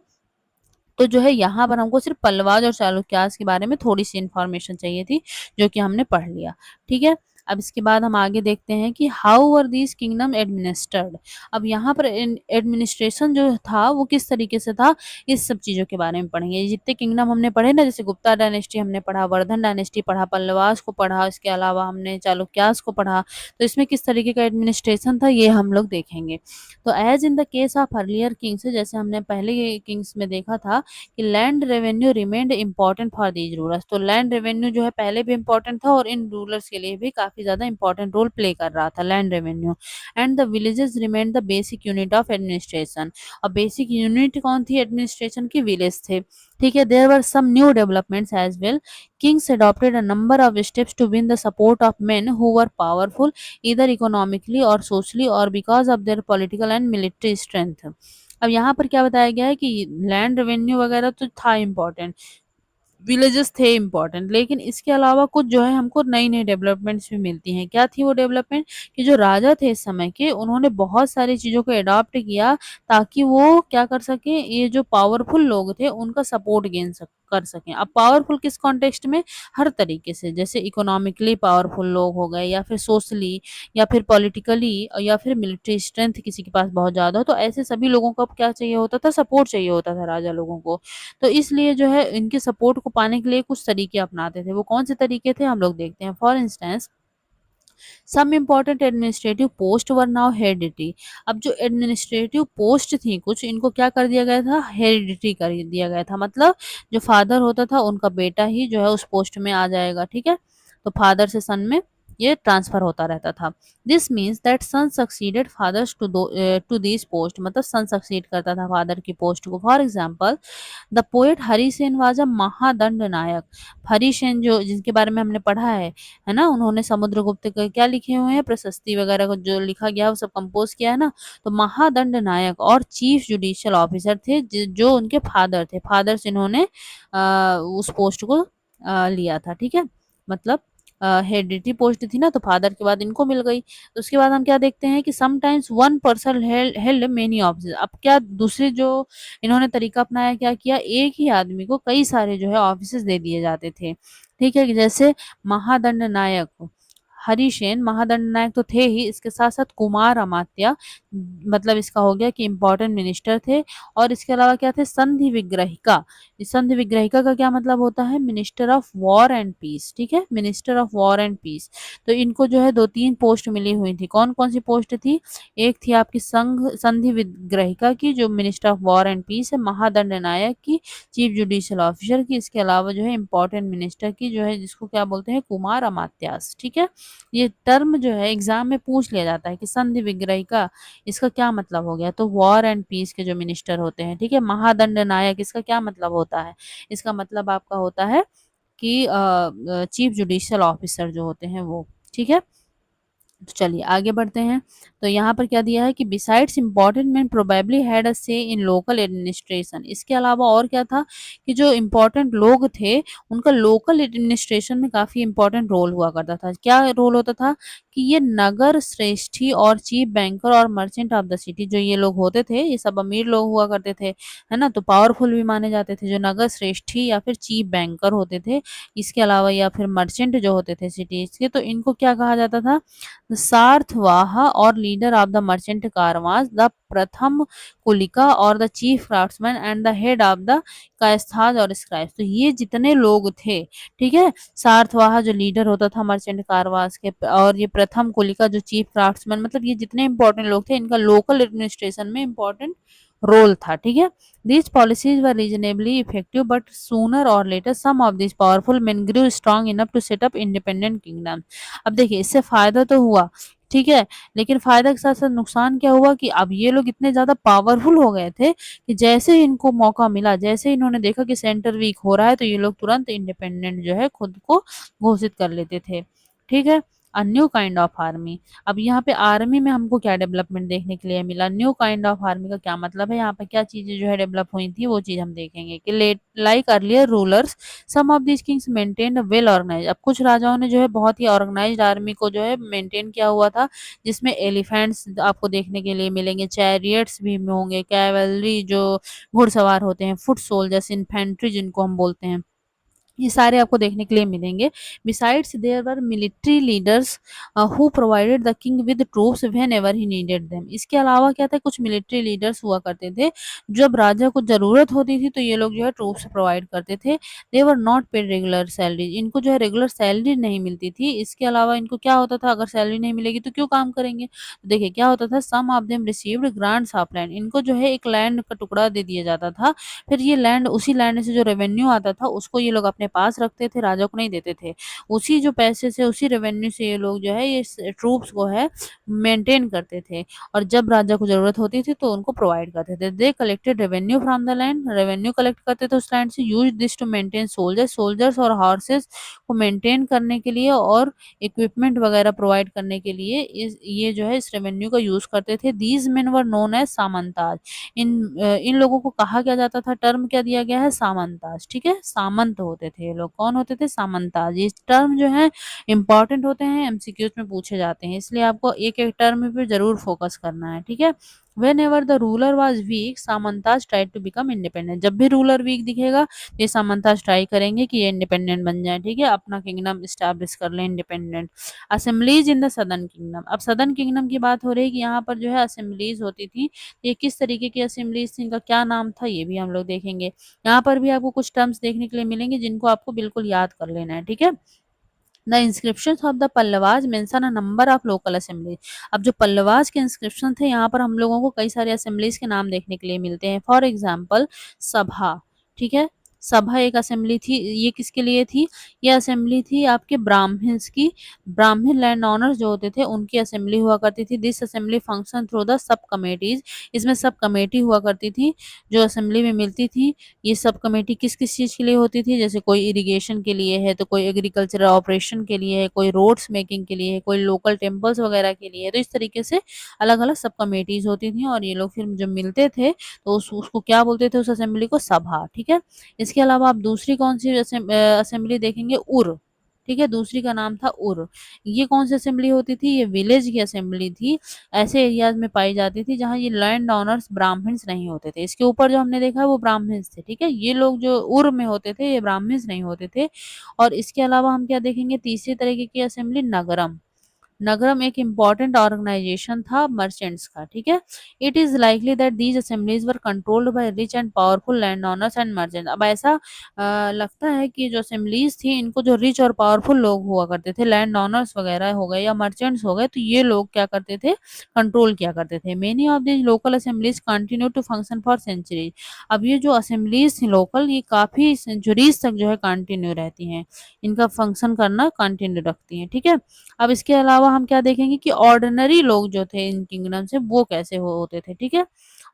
तो जो है यहाँ पर हमको सिर्फ पल्लवाज और चालुक्यास के बारे में थोड़ी सी इन्फॉर्मेशन चाहिए थी, जो कि हमने पढ़ लिया। ठीक है, अब इसके बाद हम आगे देखते हैं कि how were these kingdom administered. अब यहाँ पर एडमिनिस्ट्रेशन जो था वो किस तरीके से था, इस सब चीज़ों के बारे में पढ़ेंगे। जितने किंगडम हमने पढ़े ना, जैसे गुप्ता डायनेस्टी हमने पढ़ा, वर्धन डायनेस्टी पढ़ा, पल्लवास को पढ़ा, इसके अलावा हमने चालुक्यास को पढ़ा, तो इसमें किस तरीके का एडमिनिस्ट्रेशन था ये हम लोग देखेंगे। तो as in the case of earlier kings, जैसे हमने पहले किंग्स में देखा था कि land revenue remained important for these rulers. तो लैंड रेवेन्यू जो है पहले भी इम्पोर्टेंट था और इन रूलर्स के लिए भी काफी ज्यादा इंपॉर्टेंट रोल प्ले कर रहा था land revenue. And the villages remained the basic unit of administration. और बेसिक यूनिट कौन थी एडमिनिस्ट्रेशन की, विलेज थे। ठीक है, there were some new developments as well. Kings adopted a number of steps to win the support of men who were powerful either economically or socially or because of their political and military strength। अब यहाँ पर क्या बताया गया है कि land revenue वगैरह तो था इम्पोर्टेंट, विलेजेस थे इम्पोर्टेंट, लेकिन इसके अलावा कुछ जो है हमको नई नई डेवलपमेंट्स भी मिलती हैं। क्या थी वो डेवलपमेंट, कि जो राजा थे इस समय के, उन्होंने बहुत सारी चीज़ों को अडॉप्ट किया ताकि वो क्या कर सकें, ये जो पावरफुल लोग थे उनका सपोर्ट कर सकें। अब पावरफुल किस कॉन्टेक्स्ट में, हर तरीके से, जैसे इकोनॉमिकली पावरफुल लोग हो गए, या फिर सोशली, या फिर पॉलिटिकली, या फिर मिलिट्री स्ट्रेंथ किसी के पास बहुत ज़्यादा हो, तो ऐसे सभी लोगों को अब क्या चाहिए होता था, सपोर्ट चाहिए होता था राजा लोगों को। तो इसलिए जो है इनके सपोर्ट को पाने के लिए कुछ तरीके अपनाते थे। वो कौन से तरीके थे हम लोग देखते हैं। For instance some important administrative post were now heredity. अब जो एडमिनिस्ट्रेटिव पोस्ट थी कुछ, इनको क्या कर दिया गया था, हेरिडिटी कर दिया गया था। मतलब जो फादर होता था उनका बेटा ही जो है उस पोस्ट में आ जाएगा। ठीक है, तो फादर से सन में ये ट्रांसफर होता रहता था। This means that son succeeded fathers to this post, मतलब सन सक्सीड करता था फादर की पोस्ट को। For example the poet Harisena was a Mahadanda Nayaka. Harisena जो, जिनके बारे में हमने पढ़ा है ना, उन्होंने समुद्रगुप्त के क्या लिखे हुए हैं, प्रशस्ति वगैरह को जो लिखा गया वो सब कंपोज किया है ना। तो महादंड नायक और चीफ जुडिशियल ऑफिसर थे जो उनके फादर थे। फादर से इन्होंने उस पोस्ट को लिया था। ठीक है, मतलब हेरिडिटी पोस्ट थी ना, तो फादर के बाद इनको मिल गई। तो उसके बाद हम क्या देखते हैं कि sometimes one person held many office. अब क्या दूसरे जो इन्होंने तरीका अपनाया, क्या किया, एक ही आदमी को कई सारे जो है ऑफिस दे दिए जाते थे। ठीक है, जैसे महादंड नायक हरिसेन महादंड नायक तो थे ही, इसके साथ साथ कुमार अमात्या, मतलब इसका हो गया कि इम्पोर्टेंट मिनिस्टर थे। और इसके अलावा क्या थे, संधि विग्रहिका। इस संधि विग्रहिका का क्या मतलब होता है, minister of war and peace. ठीक है, minister of war and peace. तो इनको जो है 2-3 पोस्ट मिली हुई थी। कौन कौन सी पोस्ट थी, एक थी आपकी संधि विग्रहिका की जो minister of war and peace है, महादंड नायक की, चीफ जुडिशियल ऑफिसर की, इसके अलावा जो है इम्पोर्टेंट मिनिस्टर की, जो है जिसको क्या बोलते हैं, कुमार अमात्यास। ठीक है, ये टर्म जो है एग्जाम में पूछ लिया जाता है कि संधि विग्रहिका इसका क्या मतलब हो गया, तो वॉर एंड पीस के जो मिनिस्टर होते हैं। ठीक है, महादंड नायक इसका क्या मतलब होता है, इसका मतलब आपका होता है कि चीफ जुडिशियल ऑफिसर जो होते हैं वो। ठीक है, तो चलिए आगे बढ़ते हैं। तो यहाँ पर क्या दिया है कि besides important man probably had a से इन लोकल एडमिनिस्ट्रेशन। इसके अलावा और क्या था कि जो इम्पोर्टेंट लोग थे उनका लोकल एडमिनिस्ट्रेशन में काफ़ी इम्पोर्टेंट रोल हुआ करता था। क्या रोल होता था कि ये नगर श्रेष्ठी और चीफ बैंकर और मर्चेंट ऑफ द सिटी, जो ये लोग होते थे ये सब अमीर लोग हुआ करते थे, है ना, तो पावरफुल भी माने जाते थे। जो नगर श्रेष्ठी या फिर चीफ बैंकर होते थे, इसके अलावा या फिर मर्चेंट जो होते थे सिटीज के, तो इनको क्या कहा जाता था, sarthavaha or leader of the merchant caravans, the prathama kulika or the chief craftsman and the head of the kayasthas or scribes. तो ये जितने लोग थे, ठीक है, सार्थवाह जो लीडर होता था मर्चेंट कारवांस के, और ये प्रथम कुलिका जो चीफ क्राफ्ट्समैन, मतलब ये जितने इंपॉर्टेंट लोग थे इनका लोकल एडमिनिस्ट्रेशन में इंपॉर्टेंट रोल था, ठीक है। These policies were reasonably effective, but sooner or later some of these powerful men grew strong enough to set up independent kingdoms. अब देखिए इससे फायदा तो हुआ, ठीक है, लेकिन फायदा के साथ साथ नुकसान क्या हुआ कि अब ये लोग इतने ज्यादा पावरफुल हो गए थे कि जैसे ही इनको मौका मिला, जैसे ही इन्होंने देखा कि सेंटर वीक हो रहा है, तो ये लोग तुरंत इंडिपेंडेंट जो है खुद को घोषित कर लेते थे, ठीक है। A new kind of army. अब यहाँ पे आर्मी में हमको क्या डेवलपमेंट देखने के लिए मिला, न्यू काइंड ऑफ आर्मी का क्या मतलब है, यहाँ पे क्या चीजें जो है डेवलप हुई थी वो चीज हम देखेंगे कि let like earlier rulers some of these kings maintain well organise. अब कुछ राजाओं ने जो है बहुत ही ऑर्गेनाइज्ड आर्मी को जो है मेंटेन किया हुआ था, जिसमें एलिफेंट्स आपको देखने के लिए मिलेंगे, चैरियट्स भी होंगे, कैवलरी जो घुड़सवार होते हैं, फुट सोल्जर्स, इन्फेंट्री जिनको हम बोलते हैं, ये सारे आपको देखने के लिए मिलेंगे। Besides there were military leaders who provided the king with troops whenever he needed them. इसके अलावा क्या था, कुछ मिलिट्री लीडर्स हुआ करते थे, जब राजा को जरूरत होती थी तो ये लोग जो है ट्रूप्स प्रोवाइड करते थे। They were not paid regular salary, इनको जो है रेगुलर सैलरी नहीं मिलती थी। इसके अलावा इनको क्या होता था, अगर सैलरी नहीं मिलेगी तो क्यों काम करेंगे, तो देखिए क्या होता था, some of them received grants of land, इनको जो है एक लैंड का टुकड़ा दे दिया जाता था, फिर ये लैंड, उसी लैंड से जो रेवेन्यू आता था उसको ये लोग अपने पास रखते थे, राजा को नहीं देते थे। उसी जो पैसे से, उसी रेवेन्यू से ये लोग जो है ये ट्रूप्स को है मेंटेन करते थे, और जब राजा को जरूरत होती थी तो उनको प्रोवाइड करते थे। They collected revenue from the land, revenue collect करते थे उस लैंड से। Use this to maintain soldiers, soldiers और हॉर्सेस को मेंटेन करने के लिए और इक्विपमेंट वगैरह प्रोवाइड करने के लिए ये जो है इस रेवेन्यू का यूज करते थे। These men were known as samantas. इन लोगों को कहा क्या जाता था, टर्म क्या दिया गया है, सामंताज, ठीक है। सामंत होते थे ये लोग, कौन होते थे, सामंताज। ये टर्म जो है इंपॉर्टेंट होते हैं, एमसीक्यूज में पूछे जाते हैं, इसलिए आपको एक एक टर्म पे जरूर फोकस करना है, ठीक है। Whenever the ruler was weak samantas try to become independent, जब भी रूलर वीक दिखेगा तो ये सामंताज ट्राई करेंगे कि ये इंडिपेंडेंट बन जाए, ठीक है, अपना किंगडम स्टैब्लिश कर ले independent. Assemblies in the southern kingdom. अब सदर्न किंगडम की बात हो रही है कि यहाँ पर जो है असेंबलीज होती थी, ये किस तरीके की असेंबलीज थी, इनका क्या नाम था, ये भी हम लोग देखेंगे। यहाँ पर भी आपको कुछ टर्म्स देखने के लिए मिलेंगे जिनको आपको बिल्कुल याद कर लेना है, ठीक है। The inscriptions of the Pallavas mention a number of local assemblies. अब जो पल्लवाज के इंस्क्रिप्शन थे, यहाँ पर हम लोगों को कई सारे असेंबलीज के नाम देखने के लिए मिलते हैं। फॉर एग्जाम्पल सभा, ठीक है, सभा एक असेंबली थी, ये किसके लिए थी, ये असेंबली थी आपके ब्राह्मण्स की, ब्राह्मण लैंड ऑनर्स जो होते थे उनकी असेंबली हुआ करती थी। This assembly function through the sub committees, इसमें सब कमेटी हुआ करती थी जो असेंबली में मिलती थी। ये सब कमेटी किस किस चीज के लिए होती थी, जैसे कोई इरिगेशन के लिए है, तो कोई एग्रीकल्चरल ऑपरेशन के लिए है, कोई रोड्स मेकिंग के लिए है, कोई लोकल टेम्पल्स वगैरह के लिए है। तो इस तरीके से अलग अलग सब कमेटीज होती थी, और ये लोग फिर जब मिलते थे तो उसको क्या बोलते थे, उस असेंबली को सभा, ठीक है। इसके अलावा आप दूसरी कौन सी असेंबली देखेंगे, उर, ठीक है, दूसरी का नाम था उर। ये कौन सी असेंबली होती थी, ये विलेज की असेंबली थी, ऐसे एरियाज में पाई जाती थी जहाँ ये लैंड ऑनर्स ब्राह्मण्स नहीं होते थे। इसके ऊपर जो हमने देखा है वो ब्राह्मण्स थे, ठीक है, ये लोग जो उर में होते थे ये ब्राह्मण्स नहीं होते थे। और इसके अलावा हम क्या देखेंगे, तीसरी तरीके की असेंबली नगरम। नगरम एक इम्पॉर्टेंट ऑर्गेनाइजेशन था मर्चेंट्स का, ठीक है। It is likely that these assemblies were controlled by rich and powerful land owners and merchant. अब ऐसा लगता है कि जो असेंबलीज थी इनको जो रिच और पावरफुल लोग हुआ करते थे, लैंड ओनर्स वगैरह हो गए या मर्चेंट्स हो गए, तो ये लोग क्या करते थे, कंट्रोल किया करते थे। Many of these local assemblies continue to function for centuries. अब ये जो असेंबलीज थी लोकल, ये काफी सेंचुरीज तक जो है कंटिन्यू रहती हैं, इनका फंक्शन करना कंटिन्यू रखती हैं, ठीक है। अब इसके अलावा हम क्या देखेंगे कि ऑर्डिनरी लोग जो थे इन किंगडम से वो कैसे होते थे, ठीक है,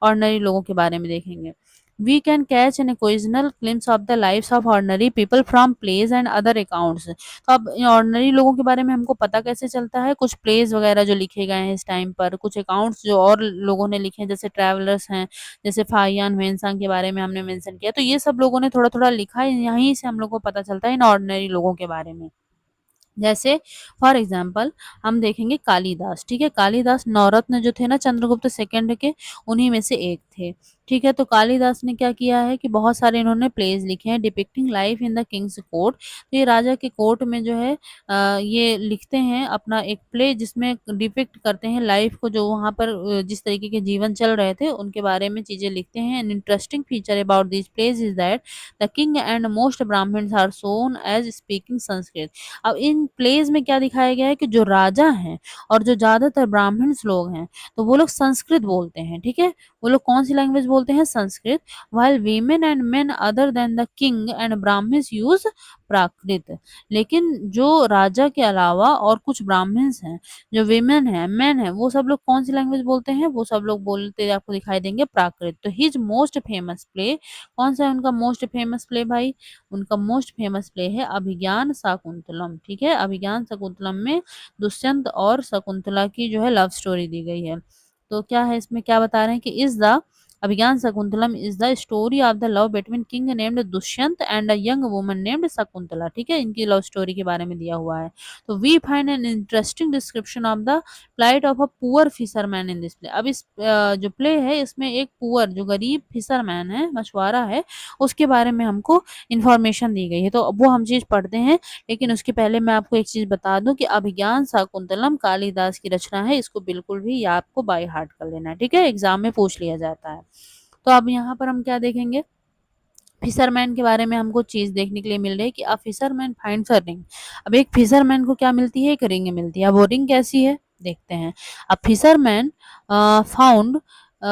ऑर्डिनरी लोगों के बारे में देखेंगे। We can catch an occasional glimpse of the lives of ordinary people from plays and other accounts. तो अब ऑर्डिनरी लोगों के बारे में हमको पता कैसे चलता है, कुछ प्लेज वगैरह जो लिखे गए हैं इस टाइम पर, कुछ अकाउंट्स जो और लोगों ने लिखे हैं, जैसे ट्रैवलर्स हैं, जैसे फाहियान वेंसांग के बारे में हमने मेंशन किया, तो ये सब लोगों ने थोड़ा थोड़ा लिखा है, यहीं से हम लोग को पता चलता है इन ऑर्डिनरी लोगों के बारे में। जैसे फॉर एग्जाम्पल हम देखेंगे कालिदास, ठीक है, कालिदास नवरत्न जो थे ना चंद्रगुप्त सेकंड के, उन्हीं में से एक थे, ठीक है। तो कालिदास ने क्या किया है कि बहुत सारे इन्होंने प्लेज लिखे हैं depicting life in the Kings court. तो ये राजा के कोर्ट में जो है ये लिखते हैं अपना एक प्ले जिसमें डिपिक्ट करते हैं लाइफ को, जो वहाँ पर जिस तरीके के जीवन चल रहे थे उनके बारे में चीजें लिखते हैं। An interesting feature about this plays is that the king and most Brahmins are shown as speaking Sanskrit. अब इन प्लेज में क्या दिखाया गया है कि जो राजा हैं और जो ज्यादातर ब्राह्मण्स लोग हैं तो वो लोग संस्कृत बोलते हैं, ठीक है, वो लोग कौन सी लैंग्वेज बोलते हैं Sanskrit, while women and men other than the king and Brahmins use प्राकृत। लेकिन जो राजा के अलावा और कुछ ब्राह्मण्स हैं, जो विमेन है, मेन है, वो सब लोग कौन सी लैंग्वेज बोलते हैं? वो सब लोग बोलते आपको दिखाई देंगे प्राकृत। तो हिज मोस्ट फेमस प्ले, कौन सा है उनका मोस्ट फेमस प्ले भाई? उनका मोस्ट फेमस प्ले है अभिज्ञान शाकुंतलम। ठीक है, अभिज्ञान शाकुंतलम में दुष्यंत और शकुंतला की जो है लव स्टोरी दी गई है। तो क्या है इसमें, क्या बता रहे हैं कि is the Abhijnana Shakuntalam is the story of the love between king named Dushyanta and a young woman named Shakuntala. ठीक है, इनकी लव स्टोरी के बारे में दिया हुआ है। तो we find an interesting description of the plight of a poor fisherman in this play. अब इस जो प्ले है इसमें एक पुअर, जो गरीब फिशरमैन है, मछुआरा है, उसके बारे में हमको इंफॉर्मेशन दी गई है। तो अब वो हम चीज पढ़ते हैं, लेकिन उसके पहले मैं आपको एक चीज बता दूं कि अभिज्ञान शाकुंतलम कालिदास की रचना है। इसको बिल्कुल भी या आपको बाय हार्ट कर लेना है। ठीक है, एग्जाम में पूछ लिया जाता है। तो अब यहाँ पर हम क्या देखेंगे, फिशरमैन के बारे में हमको चीज देखने के लिए मिल रही है कि a fisherman finds a ring. अब एक फिशरमैन को क्या मिलती है? एक रिंग मिलती है। अब वो रिंग कैसी है देखते हैं। A fisherman found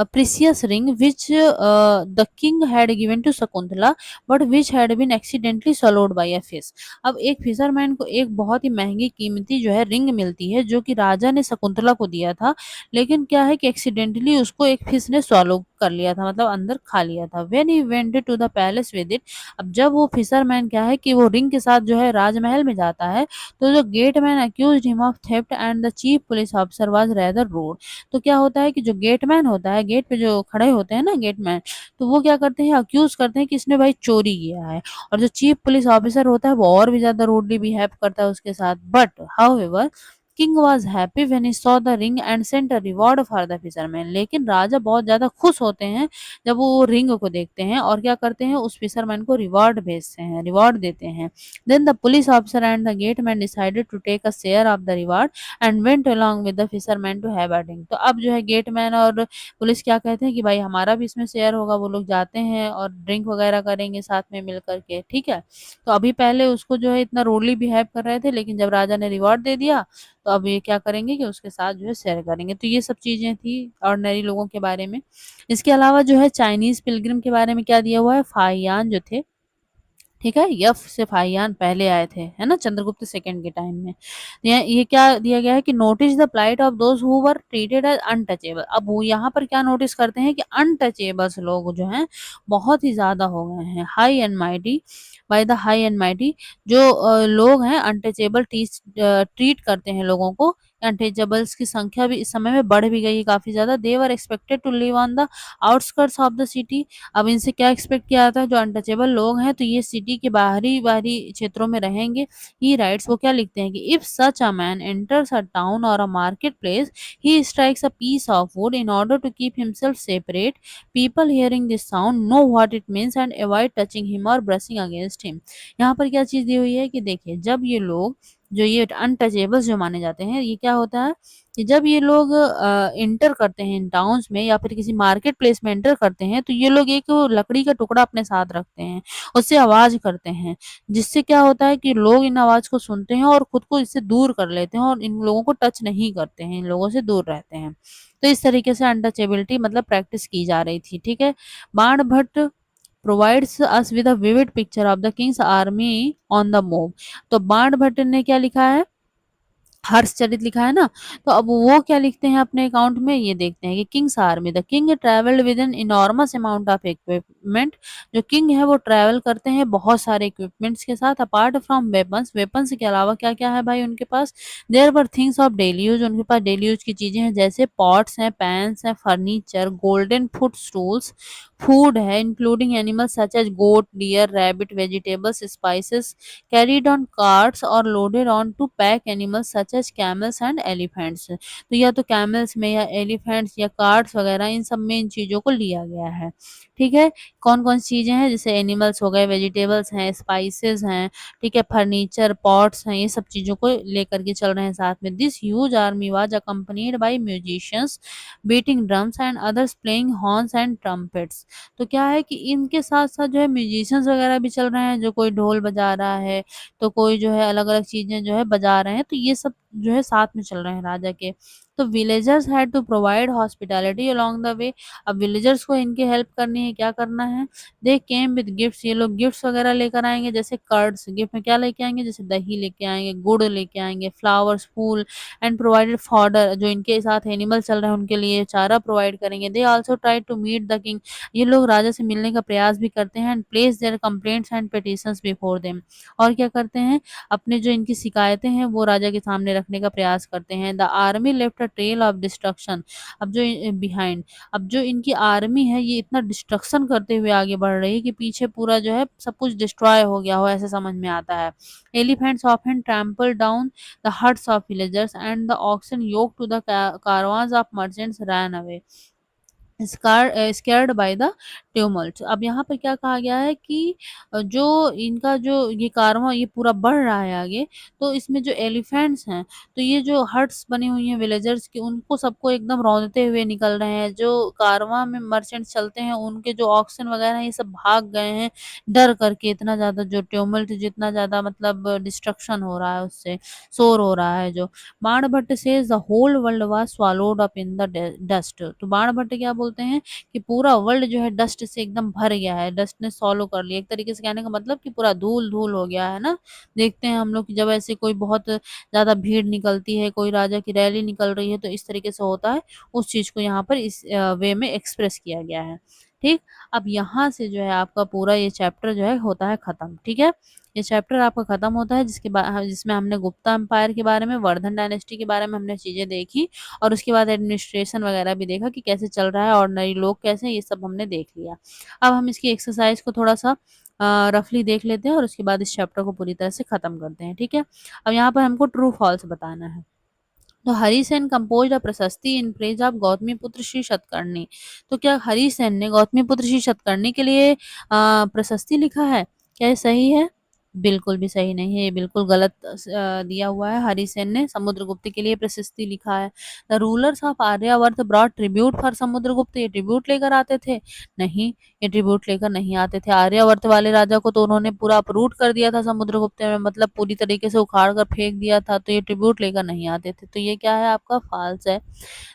precious ring which the king had given to Shakuntala but which had been accidentally swallowed by a fish। अब एक फिशरमैन को एक बहुत ही महंगी कीमती जो है रिंग मिलती है, जो कि राजा ने शकुंतला को दिया था, लेकिन क्या है कि एक्सीडेंटली उसको एक फिश ने स्वॉलो कर लिया था, मतलब अंदर खा लिया था। When he went to the palace with it. अब जब वो फिशरमैन क्या है कि वो रिंग के साथ जो है राजमहल में जाता है, तो जो gateman accused him of theft and the chief police officer was rather rude. तो क्या होता है कि जो गेटमैन होता है, गेट पे जो खड़े होते हैं ना गेटमैन, तो वो क्या करते हैं, अक्यूज करते हैं कि इसने भाई चोरी किया है। और जो चीफ पुलिस ऑफिसर होता है वो और भी ज्यादा रूडली बिहेव करता है उसके साथ। But however king was happy when he saw the ring and sent a reward for the fisherman. लेकिन राजा बहुत ज्यादा खुश होते हैं जब वो रिंग को देखते हैं, और क्या करते हैं, उस फिशरमैन को रिवॉर्ड भेजते हैं, रिवॉर्ड देते हैं। Then the police officer and the gateman decided to take a share of the reward and went along with the fisherman to have a drink. तो अब जो है गेटमैन और पुलिस क्या कहते हैं कि भाई हमारा भी इसमें शेयर होगा। वो लोग जाते हैं और ड्रिंक वगैरह करेंगे साथ में मिल करके। ठीक है, तो अभी पहले उसको जो है इतना रूडली बिहेव कर रहे थे, लेकिन जब राजा ने रिवॉर्ड दे दिया तो अब ये क्या करेंगे कि उसके साथ जो है शेयर करेंगे। तो ये सब चीजें थी ऑर्डिनरी लोगों के बारे में। इसके अलावा जो है चाइनीज पिलग्रिम के बारे में क्या दिया हुआ है, फाहियान जो थे, ठीक है, यफ से फाहियान पहले आए थे, है ना, चंद्रगुप्त सेकंड के टाइम में। ये क्या दिया गया है कि notice the plight of those who were treated as untouchable. अब वो यहाँ पर क्या नोटिस करते हैं कि अनटचेबल्स लोग जो हैं बहुत ही ज्यादा हो गए हैं। High and mighty, by the high and mighty, जो लोग हैं अनटचेबल ट्रीट करते हैं लोगों को। अनटचेबल्स की संख्या भी इस समय में बढ़ भी गई है काफी ज्यादा। They were expected to live on the outskirts of the city. अब इनसे क्या एक्सपेक्ट किया जाता है, जो अनटचेबल लोग हैं तो ये सिटी के बाहरी बाहरी क्षेत्रों में रहेंगे। ही राइट्स, वो क्या लिखते हैं कि if such a man enters a town or a market place he strikes a piece of wood in order to keep himself separate. People hearing this sound know what it means and avoid touching him or brushing against him. यहाँ पर क्या चीज दी हुई है कि देखिए, जब ये लोग, जो ये अनटचेबल्स जो माने जाते हैं, ये क्या होता है कि जब ये लोग इंटर करते हैं इन टाउन्स में या फिर किसी मार्केट प्लेस में एंटर करते हैं, तो ये लोग एक लकड़ी का टुकड़ा अपने साथ रखते हैं, उससे आवाज करते हैं, जिससे क्या होता है कि लोग इन आवाज को सुनते हैं और खुद को इससे दूर कर लेते हैं और इन लोगों को टच नहीं करते हैं, इन लोगों से दूर रहते हैं। तो इस तरीके से अनटचेबिलिटी मतलब प्रैक्टिस की जा रही थी। ठीक है, बाण Bhatt provides us with a vivid picture of the king's army on the move। तो बाण भट्ट ने क्या लिखा है, हर्षचरित लिखा है ना। तो अब वो क्या लिखते हैं अपने अकाउंट में, ये देखते हैं कि Kings army, the king travelled with an enormous amount of equipment. जो किंग है वो ट्रैवल करते हैं बहुत सारे इक्विपमेंट्स के साथ। अपार्ट फ्रॉम वेपन्स, वेपन्स के अलावा क्या क्या है भाई उनके पास, there were things of daily use, उनके पास डेली यूज की चीजें हैं, जैसे पॉट्स हैं, पैंस हैं, furniture, golden foot stools, food है including animals such as goat, deer, rabbit, vegetables, spices carried on carts or loaded on to pack animals such as camels and elephants। तो या तो कैमल्स में या elephants या carts वगैरह, इन सब में इन चीजों को लिया गया है। ठीक है, कौन कौन सी चीजें हैं, जैसे एनिमल्स हो गए, वेजिटेबल्स हैं, स्पाइसेस हैं, ठीक है, फर्नीचर, पॉट्स हैं, ये सब चीजों को लेकर के चल रहे हैं साथ में। This huge army was accompanied by musicians beating drums and others playing horns and trumpets. तो क्या है कि इनके साथ साथ जो है म्यूजिशियंस वगैरह भी चल रहे हैं, जो कोई ढोल बजा रहा है, तो कोई जो है अलग अलग चीजें जो है बजा रहे हैं। तो ये सब जो है साथ में चल रहे हैं राजा के। तो villagers had to provide hospitality along the way. अब विलेजर्स को इनकी हेल्प करनी है, क्या करना है, दे केम विद गिफ्ट्स, ये लोग गिफ्ट्स वगैरह लेकर आएंगे, जैसे कर्ड्स, गिफ्ट में क्या लेके आएंगे, जैसे दही लेके आएंगे, गुड़ लेके आएंगे, फ्लावर्स, फूल, एंड प्रोवाइडेड फॉडर, जो इनके साथ एनिमल चल रहे हैं उनके लिए चारा प्रोवाइड करेंगे। They also try to meet the king, ये लोग राजा से मिलने का प्रयास भी करते हैं, and place their complaints and petitions before them, और क्या करते हैं, अपने जो इनकी शिकायतें हैं वो राजा के सामने रखने का प्रयास करते हैं। The army left a trail of destruction, अब जो बिहाइंड, अब जो इनकी आर्मी है ये इतना डिस्ट्रक्शन करते हुए आगे बढ़ रही है कि पीछे पूरा जो है सब कुछ डिस्ट्रॉय हो गया हो, ऐसे समझ में आता है। Elephants often trample down the huts of villagers and the oxen yoke to the caravans of merchants ran away scared by the tumult. अब यहाँ पर क्या कहा गया है कि जो इनका जो ये कारवां ये पूरा बढ़ रहा है आगे, तो इसमें जो एलिफेंट्स हैं, तो ये जो हट्स बनी हुई हैं विलेजर्स की, उनको सबको एकदम रौंदते हुए निकल रहे हैं। जो कारवां में मर्चेंट्स चलते हैं उनके जो ऑक्सन वगैरह हैं ये सब भाग गए हैं डर करके, इतना ज़्यादा जो ट्यूमल्ट, जितना ज़्यादा मतलब डिस्ट्रक्शन हो रहा है उससे, शोर हो रहा है जो। Banabhatta says the whole world was swallowed up in the dust, तो बाणभट्ट क्या बोलते हैं कि पूरा वर्ल्ड जो है डस्ट से एकदम भर गया है, डस्ट ने सॉलो कर लिया, एक तरीके से कहने का मतलब कि पूरा धूल धूल हो गया है ना। देखते हैं हम लोग कि जब ऐसे कोई बहुत ज्यादा भीड़ निकलती है, कोई राजा की रैली निकल रही है, तो इस तरीके से होता है, उस चीज को यहाँ पर इस वे में एक्सप्रेस किया गया है। ठीक, अब यहाँ से जो है आपका पूरा ये चैप्टर जो है होता है खत्म। ठीक है, ये चैप्टर आपका खत्म होता है, जिसमें हमने गुप्ता एम्पायर के बारे में, वर्धन डायनेस्टी के बारे में हमने चीजें देखी, और उसके बाद एडमिनिस्ट्रेशन वगैरह भी देखा कि कैसे चल रहा है, ऑर्डिनरी लोग कैसे हैं, ये सब हमने देख लिया। अब हम इसकी एक्सरसाइज को थोड़ा सा रफली देख लेते हैं और उसके बाद इस चैप्टर को पूरी तरह से खत्म करते हैं। ठीक है, अब यहाँ पर हमको ट्रू फॉल्स बताना है। तो हरिसेन कंपोज्ड अ प्रशस्ति इन प्रेज ऑफ गौतमीपुत्र श्री शतकर्णी, तो क्या हरिसेन ने गौतमीपुत्र श्री शतकर्णी के लिए प्रशस्ति लिखा है, क्या ये सही है? बिल्कुल भी सही नहीं है, ये बिल्कुल गलत दिया हुआ है। हरिसेन ने समुद्रगुप्त के लिए प्रशस्ति लिखा है। The rulers of Aryavarta brought tribute for Samudragupta, ये ट्रिब्यूट लेकर आते थे? नहीं, ये ट्रिब्यूट लेकर नहीं आते थे। आर्यावर्त वाले राजा को तो उन्होंने पूरा अपरूट कर दिया था समुद्रगुप्त में, मतलब पूरी तरीके से उखाड़ कर फेंक दिया था, तो ये ट्रिब्यूट लेकर नहीं आते थे, तो ये क्या है आपका फॉल्स है।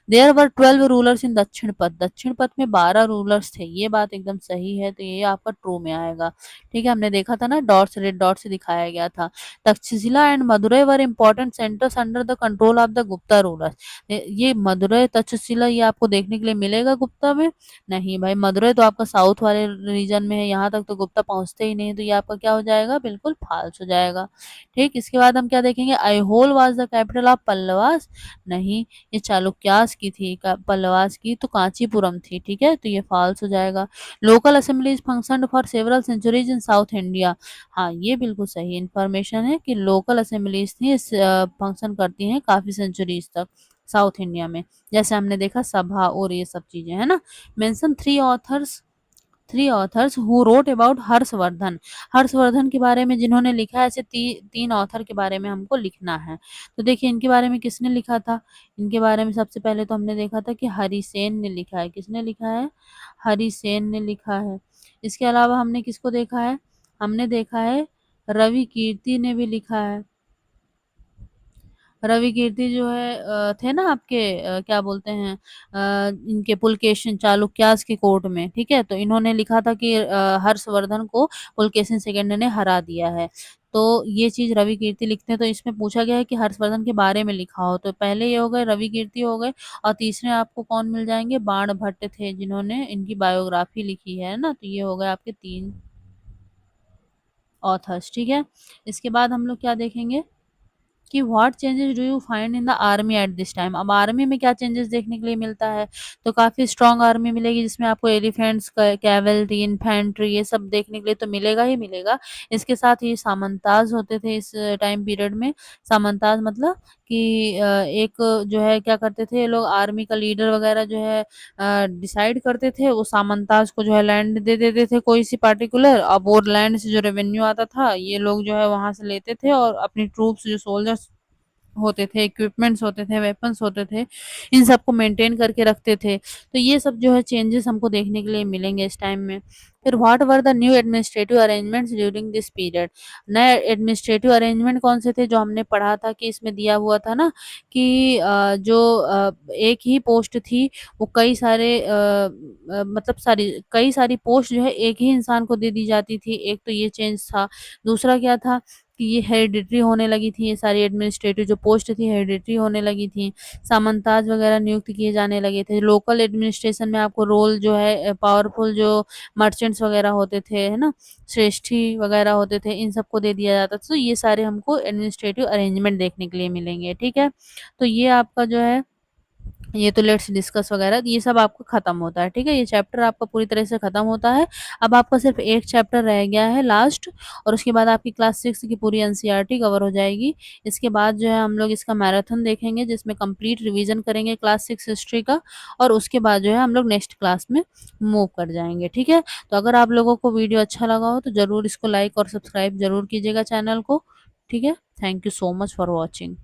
देयर वर 12 रूलर्स इन दक्षिण पथ, दक्षिण पथ में 12 रूलर्स थे, ये बात एकदम सही है, तो ये आपका ट्रू में आएगा। ठीक है, हमने देखा था ना, डॉट्स रेड डॉट से दिखाया गया था। Takshashila and Madurai were important centres under the control of the Gupta rulers, ये मदुरई तक्षशिला ये आपको देखने के लिए मिलेगा गुप्ता में? नहीं भाई, मदुरई तो आपका साउथ वाले रीजन में है, यहाँ तक तो गुप्ता पहुंचते ही नहीं, तो ये आपका क्या हो जाएगा, बिल्कुल फाल्स हो जाएगा। ठीक, इसके बाद हम क्या देखेंगे, Aihole was the capital of Pallavas, नहीं, ये चालुक्यास की थी, पल्लवास की तो कांचीपुरम थी। ठीक है, तो ये फॉल्स हो जाएगा। Local assemblies function for several centuries in south India, हाँ ये बिल्कुल सही इन्फॉर्मेशन है कि लोकल असेंबलीज थी, फंक्शन करती हैं काफी सेंचुरीज तक साउथ इंडिया में, जैसे हमने देखा सभा और ये सब चीजें है ना। Mention three authors who wrote about Harshvardhan, Harshvardhan के बारे में जिन्होंने लिखा है, ऐसे तीन ऑथर के बारे में हमको लिखना है। तो देखिए इनके बारे में किसने लिखा था, इनके बारे में सबसे पहले तो हमने देखा था कि हरिसेन ने लिखा है, किसने लिखा है, हरिसेन ने लिखा है। इसके अलावा हमने किसको देखा है, हमने देखा है रवि कीर्ति ने भी लिखा है। रवि कीर्ति जो है थे ना आपके क्या बोलते हैं इनके पुलकेशिन चालुक्यास के कोर्ट में, ठीक है, तो इन्होंने लिखा था कि हर्षवर्धन को पुलकेशिन सेकंड ने हरा दिया है। तो ये चीज रवि कीर्ति लिखते हैं, तो इसमें पूछा गया है कि हर्षवर्धन के बारे में लिखा हो, तो पहले ये हो गए रवि कीर्ति हो गए, और तीसरे आपको कौन मिल जाएंगे, बाणभट्ट थे जिन्होंने इनकी बायोग्राफी लिखी है ना, तो ये हो गए आपके 3 ऑथर्स। ठीक है, इसके बाद हम लोग क्या देखेंगे कि what changes do you find in the army at this time, अब आर्मी में क्या चेंजेस देखने के लिए मिलता है, तो काफी स्ट्रांग आर्मी मिलेगी जिसमें आपको एलिफेंट्स, कैवल्री, इन्फेंट्री ये सब देखने के लिए तो मिलेगा ही मिलेगा। इसके साथ ही सामंताज होते थे इस टाइम पीरियड में। सामंताज मतलब कि एक जो है क्या करते थे ये लोग, आर्मी का लीडर वगैरह जो है डिसाइड करते थे, वो सामंताज को जो है लैंड दे देते थे कोई सी पार्टिकुलर, अब वो लैंड से जो रेवेन्यू आता था ये लोग जो है वहां से लेते थे और अपनी ट्रूप्स जो सोल्जर्स होते थे, इक्विपमेंट्स होते थे, वेपन्स होते थे, इन सबको मेंटेन करके रखते थे। तो ये सब जो है चेंजेस हमको देखने के लिए मिलेंगे इस टाइम में। फिर what were the new administrative arrangements during this period. नए एडमिनिस्ट्रेटिव अरेंजमेंट कौन से थे जो हमने पढ़ा था कि इसमें दिया हुआ था ना कि एक ही पोस्ट थी वो कई सारे मतलब कई सारी पोस्ट जो है एक ही इंसान को दे दी जाती थी। एक तो ये चेंज था। दूसरा क्या था कि ये हेरिडिटरी होने लगी थी, ये सारी एडमिनिस्ट्रेटिव जो पोस्ट थी हेरिडिटरी होने लगी थी। सामंताज वगैरह नियुक्त किए जाने लगे थे। लोकल एडमिनिस्ट्रेशन में आपको रोल जो है पावरफुल जो मर्चेंट्स वगैरह होते थे, है ना, श्रेष्ठी वगैरह होते थे, इन सबको दे दिया जाता था। तो ये सारे हमको एडमिनिस्ट्रेटिव अरेंजमेंट देखने के लिए मिलेंगे, ठीक है। तो ये आपका जो है ये तो लेट्स डिस्कस वगैरह ये सब आपका खत्म होता है, ठीक है। ये चैप्टर आपका पूरी तरह से खत्म होता है। अब आपका सिर्फ एक चैप्टर रह गया है लास्ट, और उसके बाद आपकी क्लास 6 की पूरी एनसीईआरटी कवर हो जाएगी। इसके बाद जो है हम लोग इसका मैराथन देखेंगे जिसमें कंप्लीट रिवीजन करेंगे क्लास 6 हिस्ट्री का, और उसके बाद जो है हम लोग नेक्स्ट क्लास में मूव कर जाएंगे, ठीक है। तो अगर आप लोगों को वीडियो अच्छा लगा हो तो ज़रूर इसको लाइक और सब्सक्राइब ज़रूर कीजिएगा चैनल को, ठीक है। Thank you so much for watching.